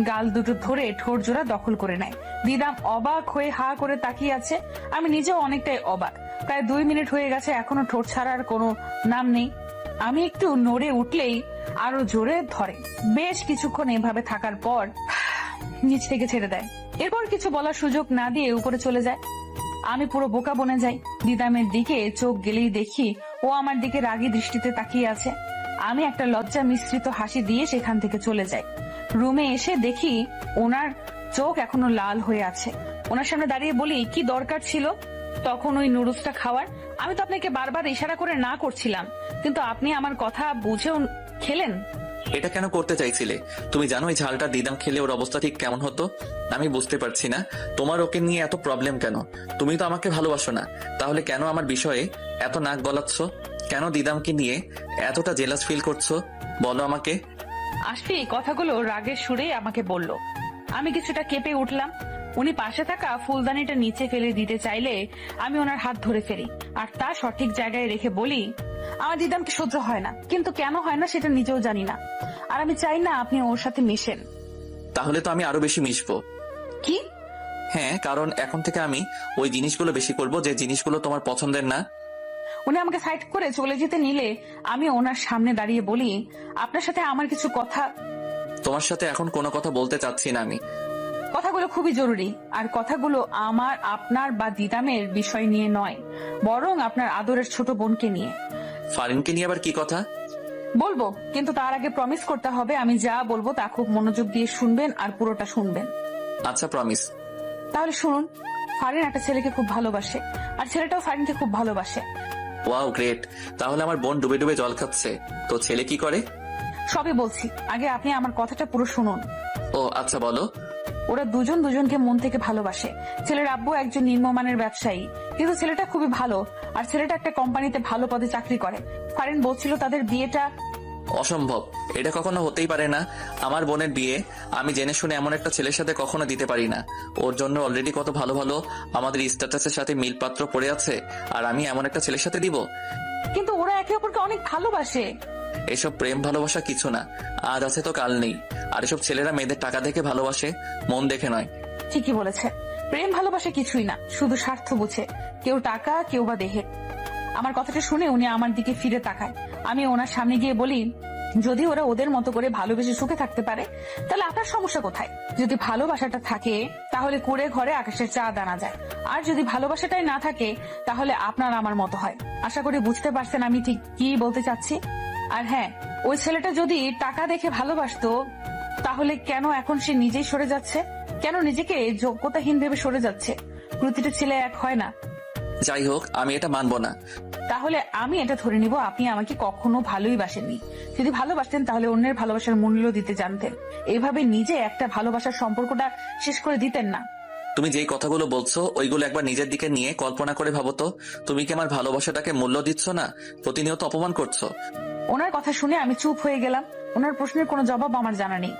গাল দুটো ধরে ঠোঁট জোড়া দখল করে নেয়। দিদাম অবাক হয়ে হা করে তাকিয়ে আছে। আমি নিজেও অনেকটাই অবাক। প্রায় 2 মিনিট হয়ে গেছে, এখনো ঠোঁট ছাড়ার কোনো নাম নেই। আমি একটু নড়ে উঠলেই আরো জোরে ধরে। বেশ কিছুক্ষণ এভাবে থাকার পর নিচ থেকে ছেড়ে দেয়। এরপর কিছু বলার সুযোগ না দিয়ে উপরে চলে যায়। আমি পুরো বোকা বনে যাই। দিদামের দিকে চোখ গেলেই দেখি ও আমার দিকে রাগী দৃষ্টিতে তাকিয়ে আছে। আমি একটা লজ্জা মিশ্রিত হাসি দিয়ে সেখান থেকে চলে যাই। রুমে এসে দেখি ওনার চোখ এখনো লাল হয়ে আছে। ওনার সামনে দাঁড়িয়ে বলি, কি দরকার ছিল তখন ওই নুডলসটা খাওয়ার? আমি তো আপনাকে বারবার ইশারা করে না করছিলাম, কিন্তু আপনি আমার কথা বুঝেও খেলেন। এটা কেন করতে চাইছিলে? তুমি জানো এই ঝালটা দিদাম খেলে ওর অবস্থা ঠিক কেমন হতো? আমি বুঝতে পারছি না তোমার ওকে নিয়ে এত প্রবলেম কেন। তুমি তো আমাকে ভালোবাসো না, তাহলে কেন আমার বিষয়ে এত নাক গলাচ্ছ? কেন দিদামকে নিয়ে এতটা জেলাস ফিল করছো বলো আমাকে। আসফি কথাগুলো রাগের সুরে আমাকে বলল। আমি কিছুটা কেঁপে উঠলাম। উনি পাশে থাকা ফুলদানিটা নিচে ফেলে দিতে চাইলে আমি ওনার হাত ধরে ফেলি আর তা সঠিক জায়গায় রেখে বলি, আমার দিদামকে সহ্য হয় না, কিন্তু কেন হয় না সেটা নিজেও জানি না, আর আমি চাই না আপনি ওর সাথে মিশেন। তাহলে তো আমি আরো বেশি মিশবো। কি? হ্যাঁ, কারণ এখন থেকে আমি ওই জিনিসগুলো বেশি করব যে জিনিসগুলো তোমার পছন্দের না। উনি আমাকে সাইড করে চলে যেতে নিলে আমি ওনার সামনে দাঁড়িয়ে বলি, আপনার সাথে আমার কিছু কথা। তোমার সাথে এখন কোনো কথা বলতে চাচ্ছি না আমি। কথাগুলো খুবই জরুরি, আর কথাগুলো আমার, আপনার বা দিদামের বিষয় নিয়ে নয়, বরং আপনার আদরের ছোট বোনকে নিয়ে। ফারিনকে নিয়ে আবার কি কথা? বলবো, কিন্তু তার আগে প্রমিস করতে হবে আমি যা বলবো তা খুব মনোযোগ দিয়ে শুনবেন আর পুরোটা শুনবেন। আচ্ছা, প্রমিস। তাহলে শুনুন, ফারিন একটা ছেলেকে খুব ভালোবাসে আর ছেলেটাও ফারিনকে খুব ভালোবাসে। Wow, great. তাহলে আমার বোন ডুবে ডুবে জল খাচ্ছে, তো ছেলে কি করে? সবই বলছি, আগে আপনি আমার কথাটা পুরো শুনুন। ও আচ্ছা, বলো। ওরা দুজন দুজনকে মন থেকে ভালোবাসে। ছেলের আব্বু একজন নিম্নমানের ব্যবসায়ী, কিন্তু ছেলেটা খুবই ভালো, আর ছেলেটা একটা কোম্পানিতে ভালো পদে চাকরি করে। ফারিন বলছিল তাদের বিয়েটা অসম্ভব, এটা কখনো হতেই পারে না। আমার বোনের বিয়ে আমি জেনে শুনে এমন একটা ছেলের সাথে কখনো দিতে পারি না। ওর জন্য অলরেডি কত ভালো ভালো আমাদের স্ট্যাটাসের সাথে মিলপাত্র পড়ে আছে, আর আমি এমন একটা ছেলের সাথে দিব? কিন্তু ওরা একে অপরকে অনেক ভালোবাসে। এসব প্রেম ভালোবাসা কিছু না, আজ আছে তো কাল নেই। আর এসব ছেলেরা মেয়েদের টাকা দেখে ভালোবাসে, মন দেখে নয়। ঠিকই বলেছে, প্রেম ভালোবাসা কিছুই না, শুধু স্বার্থ বুঝে, কেউ টাকা কেউ বা দেহে। আমার কথাটা শুনে উনি আমার দিকে ফিরে তাকায়। আমি ওনার সামনে গিয়ে বলি, যদি ওরা ওদের মতো করে ভালোবেসে সুখে থাকতে পারে তাহলে আপনার সমস্যা কোথায়? যদি ভালোবাসাটা থাকে তাহলে কুড়ে ঘরে আকাশের চাঁদ আনা যায়, আর যদি ভালোবাসাটাই না থাকে তাহলে আপনার আমার মতো হয়। আশা করি বুঝতে পারছেন আমি ঠিক কি বলতে চাচ্ছি। আর হ্যাঁ, ওই ছেলেটা যদি টাকা দেখে ভালোবাসতো তাহলে কেন এখন সে নিজেই সরে যাচ্ছে? কেন নিজেকে যোগ্যতাহীন ভেবে সরে যাচ্ছে? প্রতিটা ছেলে এক হয় না। যাই হোক, আমি এটা মানবো না। তাহলে আমি এটা ধরে নিব আপনি আমাকে কখনো ভালোই বাসেননি। যদি ভালোবাসতেন তাহলে অন্যের ভালোবাসার মূল্য দিতে জানতেন, এইভাবে নিজে একটা ভালোবাসার সম্পর্কটা শেষ করে দিতেন না। তুমি যেই কথাগুলো বলছো ওইগুলো একবার নিজের দিকে নিয়ে কল্পনা করে ভাবো তো। তুমি কি আমার ভালোবাসাটাকে মূল্য দিচ্ছ না, প্রতিনিয়ত অপমান করছো? ওনার কথা শুনে আমি চুপ হয়ে গেলাম। ওনার প্রশ্নের কোনো জবাব আমার জানা নেই।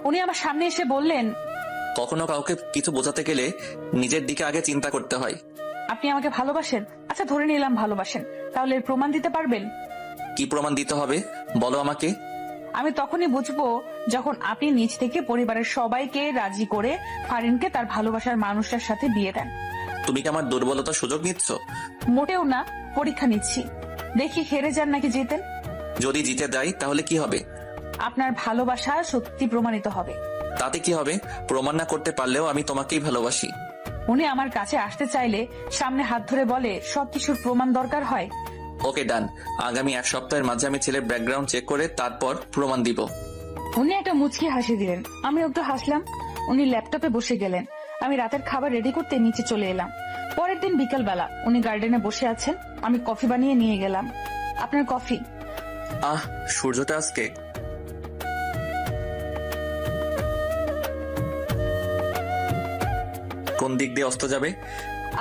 উনি আমার সামনে এসে বললেন, কখনো কাউকে কিছু বোঝাতে গেলে নিজের দিকে আগে চিন্তা করতে হয়। আপনি আমাকে ভালোবাসেন? আচ্ছা, ধরে নিলাম ভালোবাসেন, তাহলে এর প্রমাণ দিতে পারবেন? কি প্রমাণ দিতে হবে বলো আমাকে। আমি তখনই বুঝবো যখন আপনি নিজ থেকে পরিবারের সবাইকে রাজি করে ফারিনকে তার ভালোবাসার মানুষটার সাথে বিয়ে দেন। তুমি কি আমার দুর্বলতার সুযোগ নিচ্ছ? মোটেও না, পরীক্ষা নিচ্ছি, দেখি হেরে যান নাকি জিতেন। যদি জিতে যাই তাহলে কি হবে? আপনার ভালোবাসা সত্যি প্রমাণিত হবে। তাতে কি হবে? প্রমাণ না করতে পারলেও আমি তোমাকেই ভালোবাসি। উনি আমার কাছে আসতে চাইলে সামনে হাত ধরে বলে, সবকিছুর প্রমাণ দরকার হয়। ওকে, ডান। আগামী এক সপ্তাহের মাঝে আমি ছেলের ব্যাকগ্রাউন্ড চেক করে তারপর প্রমাণ দিব। উনি একটা মুচকি হাসি দিলেন, আমি একটু হাসলাম। উনি ল্যাপটপে বসে গেলেন। আমি রাতের খাবার রেডি করতে নিচে চলে এলাম। পরের দিন বিকাল বেলা উনি গার্ডেনে বসে আছেন। আমি কফি বানিয়ে নিয়ে গেলাম। আপনার কফি। আহ, সূর্যটা আজকে কোন দিক দিয়ে অস্ত যাবে?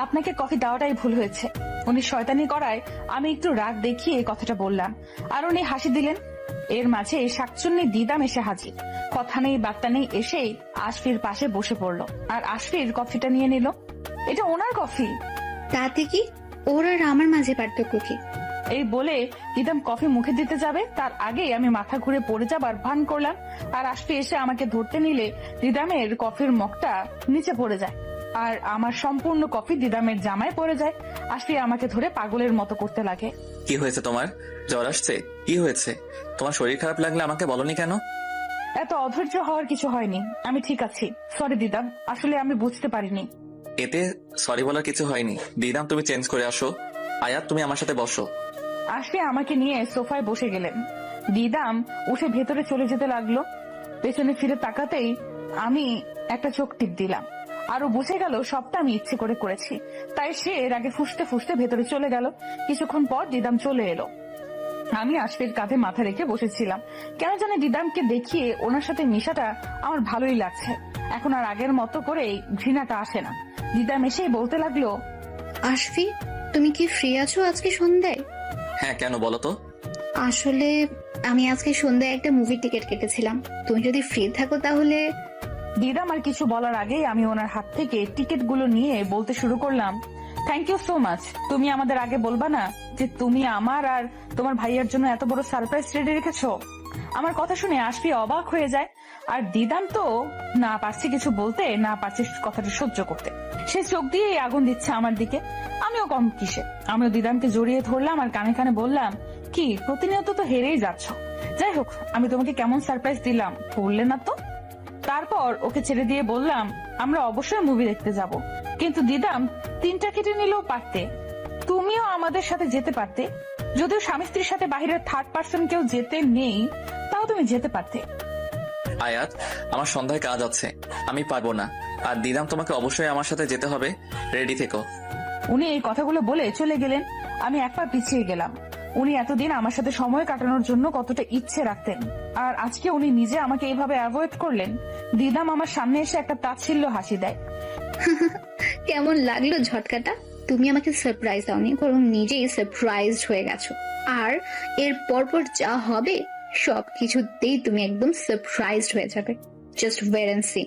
আপনাকে কফি দেওয়াটাই ভুল হয়েছে। উনি শয়তানি করায় আমি একটু রাগ দেখিয়ে কথাটা বললাম, আর উনি হাসি দিলেন। এর মাঝে শাকচুন্নি দিদাম এসে হাজির। কথা নেই বার্তা নেই, এসেই আশফির পাশে বসে পড়লো আর আশফির কফিটা নিয়ে নিল। এটা ওনার কফি। তাতে কি, ওর আর আমার মাঝে পার্থক্য কি? এই বলে দিদাম কফি মুখে দিতে যাবে, তার আগেই আমি মাথা ঘুরে পড়ে যাবার ভান করলাম, আর আশফি এসে আমাকে ধরতে নিলে দিদামের কফির মগটা নিচে পড়ে যায়, আর আমার সম্পূর্ণ কফি দিদামের জামায় পড়ে যায়। আশফি আমাকে ধরে পাগলের মতো করতে লাগে। কি হয়েছে তোমার? জ্বর আসছে? কি হয়েছে? তোমার শরীর খারাপ লাগলে আমাকে বলনি কেন? এত অধৈর্য হওয়ার কিছু হয়নি, আমি ঠিক আছি। সরি দিদাম, আসলে আমি বুঝতে পারিনি। এতে সরি বলার কিছু হয়নি। দিদাম, তুমি চেঞ্জ করে আসো। আয়াত, তুমি আমার সাথে বসো। আশফি আমাকে নিয়ে সোফায় বসে গেলেন। দিদাম উঠে ভেতরে চলে যেতে লাগলো। পেছনে ফিরে তাকাতেই আমি একটা চোখ টিপ দিলাম। আরো বুঝে গেল সবটা আমি ইচ্ছে করে করেছি, তাই সে এর আগে ফুসতে ফুসতে ভেতরে চলে গেল। কিছুক্ষণ পর দিদাম চলে এলো। আমি আশফির কাঁধে মাথা রেখে বসেছিলাম। কেন জানি দিদামকে দেখিয়ে ওনার সাথে মিশাটা আমার ভালোই লাগছে। এখন আর আগের মতো করে ঘৃণাটা আসে না। দিদাম এসেই বলতে লাগলো, আশফি, তুমি কি ফ্রি আছো আজকে সন্ধ্যায়? হ্যাঁ, কেন বলো তো? আসলে আমি আজকে সন্ধ্যায় একটা মুভির টিকিট কেটেছিলাম, তুমি যদি ফ্রি থাকো তাহলে। দিদাম আর কিছু বলার আগেই আমি ওনার হাত থেকে টিকিটগুলো নিয়ে বলতে শুরু করলাম, থ্যাংক ইউ সো মাচ। তুমি আমাদের আগে বলবা না যে তুমি আমার আর তোমার ভাইয়ের জন্য এত বড় সারপ্রাইজ রেডি রেখেছো? আমার কথা শুনে আশফি অবাক হয়ে যায়, আর দিদাম তো না পারছে কিছু বলতে, না পারছে কথাটা সহ্য করতে। সে চোখ দিয়ে আগুন দিচ্ছে আমার দিকে। আমিও কম কিসে, আমিও দিদামকে জড়িয়ে ধরলাম আর কানে কানে বললাম, কি প্রতিনিয়ত তো হেরেই যাচ্ছ। যাই হোক, আমি তোমাকে কেমন সারপ্রাইজ দিলাম বললে না তো। তারপর ওকে ছেড়ে দিয়ে বললাম, আমরা অবশ্যই মুভি দেখতে যাব, কিন্তু দিদাম 3টা কেটে নিলেও পারতে, তুমিও আমাদের সাথে যেতে পারতে। যদিও স্বামী স্ত্রীর সাথে বাহিরের থার্ড পার্সন কেউ যেতে নেই, তাও তুমি যেতে পারতে। আয়াত, আমার সন্ধ্যায় কাজ আছে, আমি পারবো না। আর দিদাম, তোমাকে অবশ্যই আমার সাথে যেতে হবে, রেডি থেকো। উনি এই কথাগুলো বলে চলে গেলেন। আমি এক পা পিছিয়ে গেলাম। উনি এতদিন আমার সাথে সময় কাটানোর জন্য কতটা ইচ্ছে রাখতেন, আর আজকে উনি নিজে আমাকে এইভাবে অ্যাভয়েড করলেন। দিদাম আমার সামনে এসে একটা তাচ্ছিল্য হাসি দেয়। কেমন লাগলো ঝটকাটা? তুমি আমাকে সারপ্রাইজ দাওনি, বরং নিজেই সারপ্রাইজ হয়ে গেছো। আর এর পরপর যা হবে সবকিছুতেই তুমি একদম সারপ্রাইজড হয়ে যাবে। Just wait and see.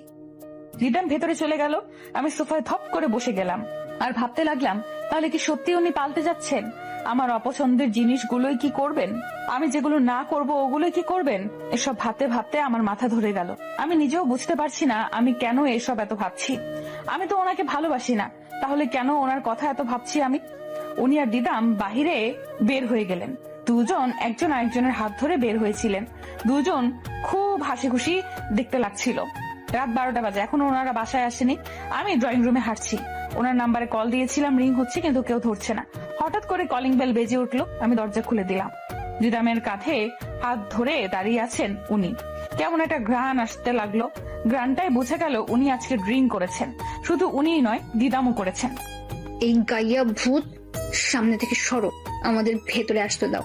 দিদাম ভেতরে চলে গেল। আমি সোফায় ধপ করে বসে গেলাম আর ভাবতে লাগলাম, তাহলে কি সত্যি উনি পাল্টে যাচ্ছেন? আমার অপছন্দের জিনিসগুলোই কি করবেন? আমি যেগুলো না করব ওগুলোই কি করবেন? এসব ভাবতে ভাবতে আমার মাথা ধরে গেল। আমি নিজেও বুঝতে পারছি না আমি কেন এসব এত ভাবছি। আমি তো ওনাকে ভালোবাসি না, তাহলে কেন ওনার কথা এত ভাবছি আমি? উনি আর দিদাম বাহিরে বের হয়ে গেলেন। দুজন একজন আরেকজনের হাত ধরে বের হয়েছিলেন। দুজন খুব হাসি খুশি দেখতে লাগছিল। রাত 12টা বাজে, এখনো ওনারা বাসায় আসেনি। আমি ড্রয়িং রুমে হাঁটছি। ওনার নাম্বারে কল দিয়েছিলাম, রিং হচ্ছে কিন্তু কেউ ধরছে না। হঠাৎ করে কলিং বেল বেজে উঠলো। আমি দরজা খুলে দিলাম। দিদামের কাঁধে হাত ধরে দাঁড়িয়ে আছেন উনি। কেমন একটা ঘ্রাণ আসতে লাগলো। ঘ্রাণটাই বুঝে গেল উনি আজকে ড্রিঙ্ক করেছেন। শুধু উনিই নয়, দিদামও করেছেন। এই গাইয়া ভূত, সামনে থেকে সরো, আমাদের ভেতরে আসতে দাও।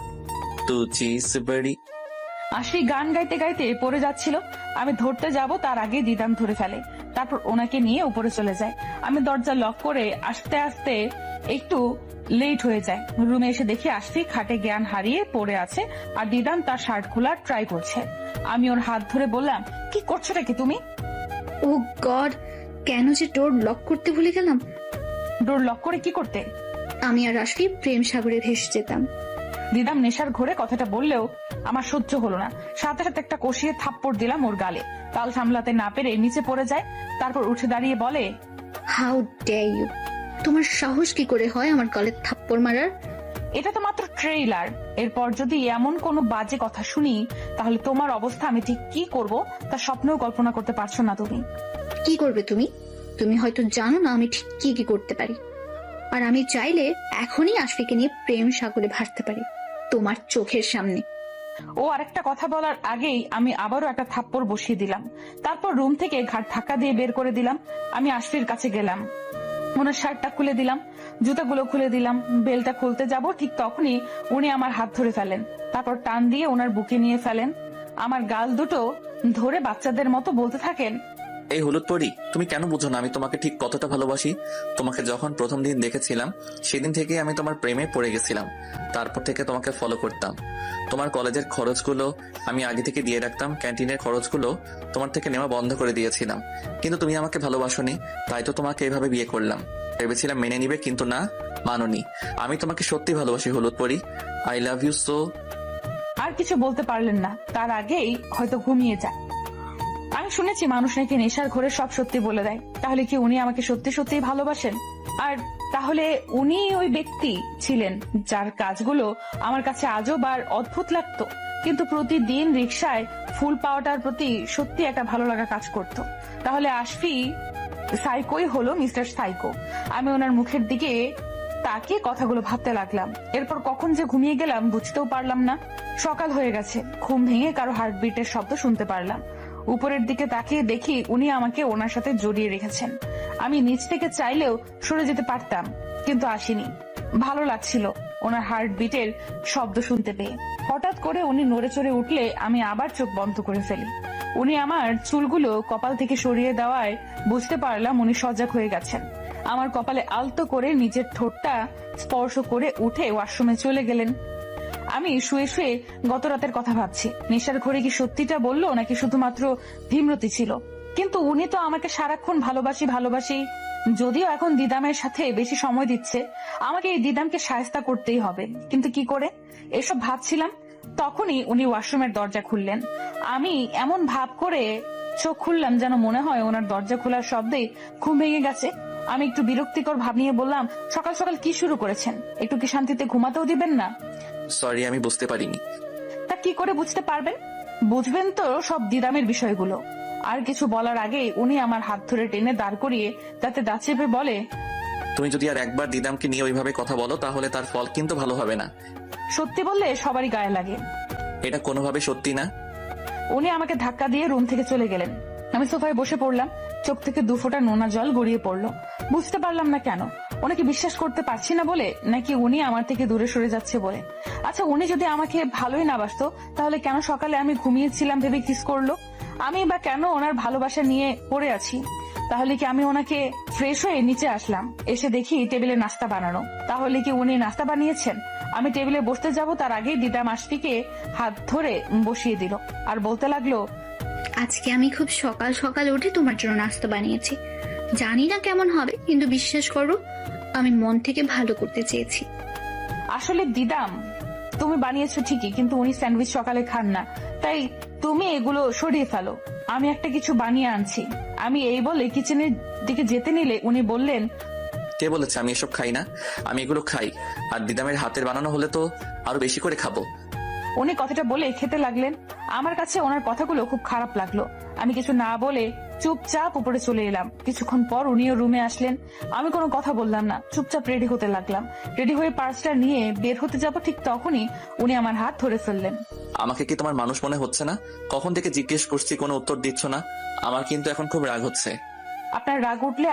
তু চিজ বড়ি। আশি গান গাইতে গাইতে পড়ে যাচ্ছিল। আমি ধরতে যাব তার আগে দিদাম ধরে ফেলে। তারপর ওনাকে নিয়ে উপরে চলে যায়। আমি দরজা লক করে আস্তে আস্তে একটু লেট হয়ে যায়। রুমে এসে দেখি আশফি খাটে জ্ঞান হারিয়ে পড়ে আছে, আর দিদাম তার শার্ট খোলার ট্রাই করছে। আমি ওর হাত ধরে বললাম, কি করছোটা কি তুমি? ও গড, কেন যে ডোর লক করতে ভুলে গেলাম। ডোর লক করে কি করতে? আমি আর আশফি প্রেম সাগরে ভেসে যেতাম। দিদাম নেশার ঘোরে কথাটা বললেও আমার সহ্য হলো না। সাথে সাথে একটা কষিয়ে থাপ্পড় দিলাম ওর গালে। তাল সামলাতে না পেরে নিচে পড়ে যায়। তারপর উঠে দাঁড়িয়ে বলে, হাউ ডে ইউ, তোমার সাহস কি করে হয় আমার গালে থাপ্পড় মারার? এটা তো মাত্র ট্রেইলার। এরপর যদি এমন কোনো বাজে কথা শুনি, তাহলে তোমার অবস্থা আমি ঠিক কি করব তা স্বপ্নেও কল্পনা করতে পারছো না তুমি। কি করবে তুমি? তুমি হয়তো জানো না আমি ঠিক কি কি করতে পারি। আর আমি চাইলে এখনই আশফিকে নিয়ে প্রেম সাগরে ভাসতে পারি তোমার চোখের সামনে। ও আরেকটা কথা বলার আগেই আমি আবারও একটা থাপ্পড় বসিয়ে দিলাম। তারপর রুম থেকে ঘাট ধাক্কা দিয়ে বের করে দিলাম। আমি আশফির কাছে গেলাম, ওনার শার্টটা খুলে দিলাম, জুতাগুলো খুলে দিলাম। বেলটা খুলতে যাব, ঠিক তখনই উনি আমার হাত ধরে ফেলেন। তারপর টান দিয়ে ওনার বুকে নিয়ে ফেলেন। আমার গাল দুটো ধরে বাচ্চাদের মতো বলতে থাকেন, এই হলুদ পরি, তুমি কেন বুঝো না আমি তোমাকে ঠিক কতটা ভালোবাসি? তোমাকে যখন প্রথম দিন দেখেছিলাম সেদিন থেকে আমি তোমার প্রেমে পড়ে গেছিলাম। তারপর থেকে তোমাকে ফলো করতাম। তোমার কলেজের খরচগুলো আমি আগে থেকে দিয়ে রাখতাম, ক্যান্টিনের খরচগুলো তোমার থেকে নেওয়া বন্ধ করে দিয়েছিলাম। কিন্তু তুমি আমাকে ভালোবাসোনি, তাই তো তোমাকে এভাবে বিয়ে করলাম। ভেবেছিলাম মেনে নিবে, কিন্তু না, মানোনি। আমি তোমাকে সত্যি ভালোবাসি হলুদ পরি। I love you so. আর কিছু বলতে পারলেন না, তার আগেই হয়তো ঘুমিয়ে যায়। আমি শুনেছি মানুষ নাকি নেশার ঘরে সব সত্যি বলে দেয়। তাহলে কি উনি আমাকে সত্যি সত্যি ভালোবাসেন? আর তাহলে উনি ওই ব্যক্তি ছিলেন যার কাজগুলো আমার কাছে আজব আর অদ্ভুত লাগতো, কিন্তু প্রতিদিন রিকশায় ফুল পাওয়াটার প্রতি সত্যি একটা ভালো লাগা কাজ করত। তাহলে আশফি সাইকোই হলো মিস্টার সাইকো। আমি ওনার মুখের দিকে তাকে কথাগুলো ভাবতে লাগলাম। এরপর কখন যে ঘুমিয়ে গেলাম বুঝতেও পারলাম না। সকাল হয়ে গেছে, ঘুম ভেঙে কারো হার্টবিটের শব্দ শুনতে পারলাম। উপরের দিকে তাকিয়ে দেখি উনি আমাকে ওনার সাথে জড়িয়ে রেখেছেন। আমি নিচ থেকে চাইলেও সরে যেতে পারতাম, কিন্তু আসিনি। ভালো লাগছিল ওনার হার্টবিটের শব্দ শুনতে পেয়ে। হঠাৎ করে উনি নড়ে চড়ে উঠলে আমি আবার চোখ বন্ধ করে ফেলি। উনি আমার চুলগুলো কপাল থেকে সরিয়ে দেওয়ায় বুঝতে পারলাম উনি সজাগ হয়ে গেছেন। আমার কপালে আলতো করে নিজের ঠোঁটটা স্পর্শ করে উঠে ওয়াশরুমে চলে গেলেন। আমি শুয়ে শুয়ে গত রাতের কথা ভাবছি। নেশার ঘরে কি সত্যিটা বললো নাকি শুধুমাত্র ভীমরতি ছিল? কিন্তু উনি তো আমাকে সারাক্ষণ ভালোবাসি ভালোবাসি। যদিও এখন দিদামের সাথে বেশি সময় দিচ্ছে, আমাকে এই দিদামকে শায়েস্তা করতেই হবে। কিন্তু কি করে? এসব ভাবছিলাম, তখনই উনি ওয়াশরুমের দরজা খুললেন। আমি এমন ভাব করে চোখ খুললাম যেন মনে হয় ওনার দরজা খোলার শব্দে ঘুম ভেঙে গেছে। আমি একটু বিরক্তিকর ভাব নিয়ে বললাম, সকাল সকাল কি শুরু করেছেন? একটু কি শান্তিতে ঘুমাতেও দিবেন না? সরি, আমি বুঝতে পারিনি। তা কি করে বুঝতে পারবেন? বুঝবেন তো সব দিদামের বিষয়গুলো। আর কিছু বলার আগে উনি আমার হাত ধরে টেনে দাঁড় করিয়ে তাতে দাঁত চেপে বলে, তুমি যদি আর একবার দিদামকে নিয়ে ওইভাবে কথা বলো তাহলে তার ফল কিন্তু ভালো হবে না। সত্যি বললে সবারই গায়ে লাগে। এটা কোনোভাবে সত্যি না। উনি আমাকে ধাক্কা দিয়ে রুম থেকে চলে গেলেন। আমি সোফায় বসে পড়লাম। চোখ থেকে 2 ফোঁটা নোনা জল গড়িয়ে পড়লো। বুঝতে পারলাম না কেন। ওনাকে বিশ্বাস করতে পারছি না বলে, নাকি উনি আমার থেকে দূরে সরে যাচ্ছে বলে। আচ্ছা, উনি যদি আমাকে ভালোই না বাসতো তাহলে কেন সকালে আমি ঘুমিয়েছিলাম ভেবে কিস করলো? আমি বা কেন ওনার ভালোবাসা নিয়ে পড়ে আছি? তাহলে কি আমি ওনাকে ফ্রেশ হয়ে নিচে আসলাম, এসে দেখি টেবিলে নাস্তা বানানো। তাহলে কি উনি নাস্তা বানিয়েছেন? আমি টেবিলে বসতে যাব তার আগেই দিদাম আশফিকে হাত ধরে বসিয়ে দিল আর বলতে লাগলো, আজকে আমি খুব সকাল সকাল উঠে তোমার জন্য নাস্তা বানিয়েছি। জানি না কেমন হবে, কিন্তু বিশ্বাস করো আমি মন থেকে ভালো করতে চেয়েছি। আসলে দিদাম, তুমি বানিয়েছো ঠিকই, কিন্তু উনি স্যান্ডউইচ সকালে খান না, তাই তুমি এগুলো সরিয়ে ফেলো। আমি একটা কিছু বানিয়ে আনছি। আমি এই বলে কিচেনের দিকে যেতে নিলে উনি বললেন, কে বলেছে আমি এসব খাই না? আমি এগুলো খাই, আর দিদামের হাতের বানানো হলে তো আরো বেশি করে খাবো। উনি কথাটা বলে খেতে লাগলেন। আমার কাছে ওনার কথাগুলো খুব খারাপ লাগলো। আমি কিছু না বলে চুপচাপ উপরে চলে এলাম। কিছুক্ষণ পর উনিও রুমে আসলেন। আমি কোনো কথা বললাম না, চুপচাপ রেডি হতে লাগলাম। রেডি হয়ে পার্সটা নিয়ে বের হতে যাব, ঠিক তখনই উনি আমার হাত ধরে ফেললেন। আমাকে কি তোমার মানুষ মনে হচ্ছে না? কখন থেকে জিজ্ঞেস করছি, কোনো উত্তর দিচ্ছ না। আমার কিন্তু এখন খুব রাগ হচ্ছে। আপনার রাগ উঠলে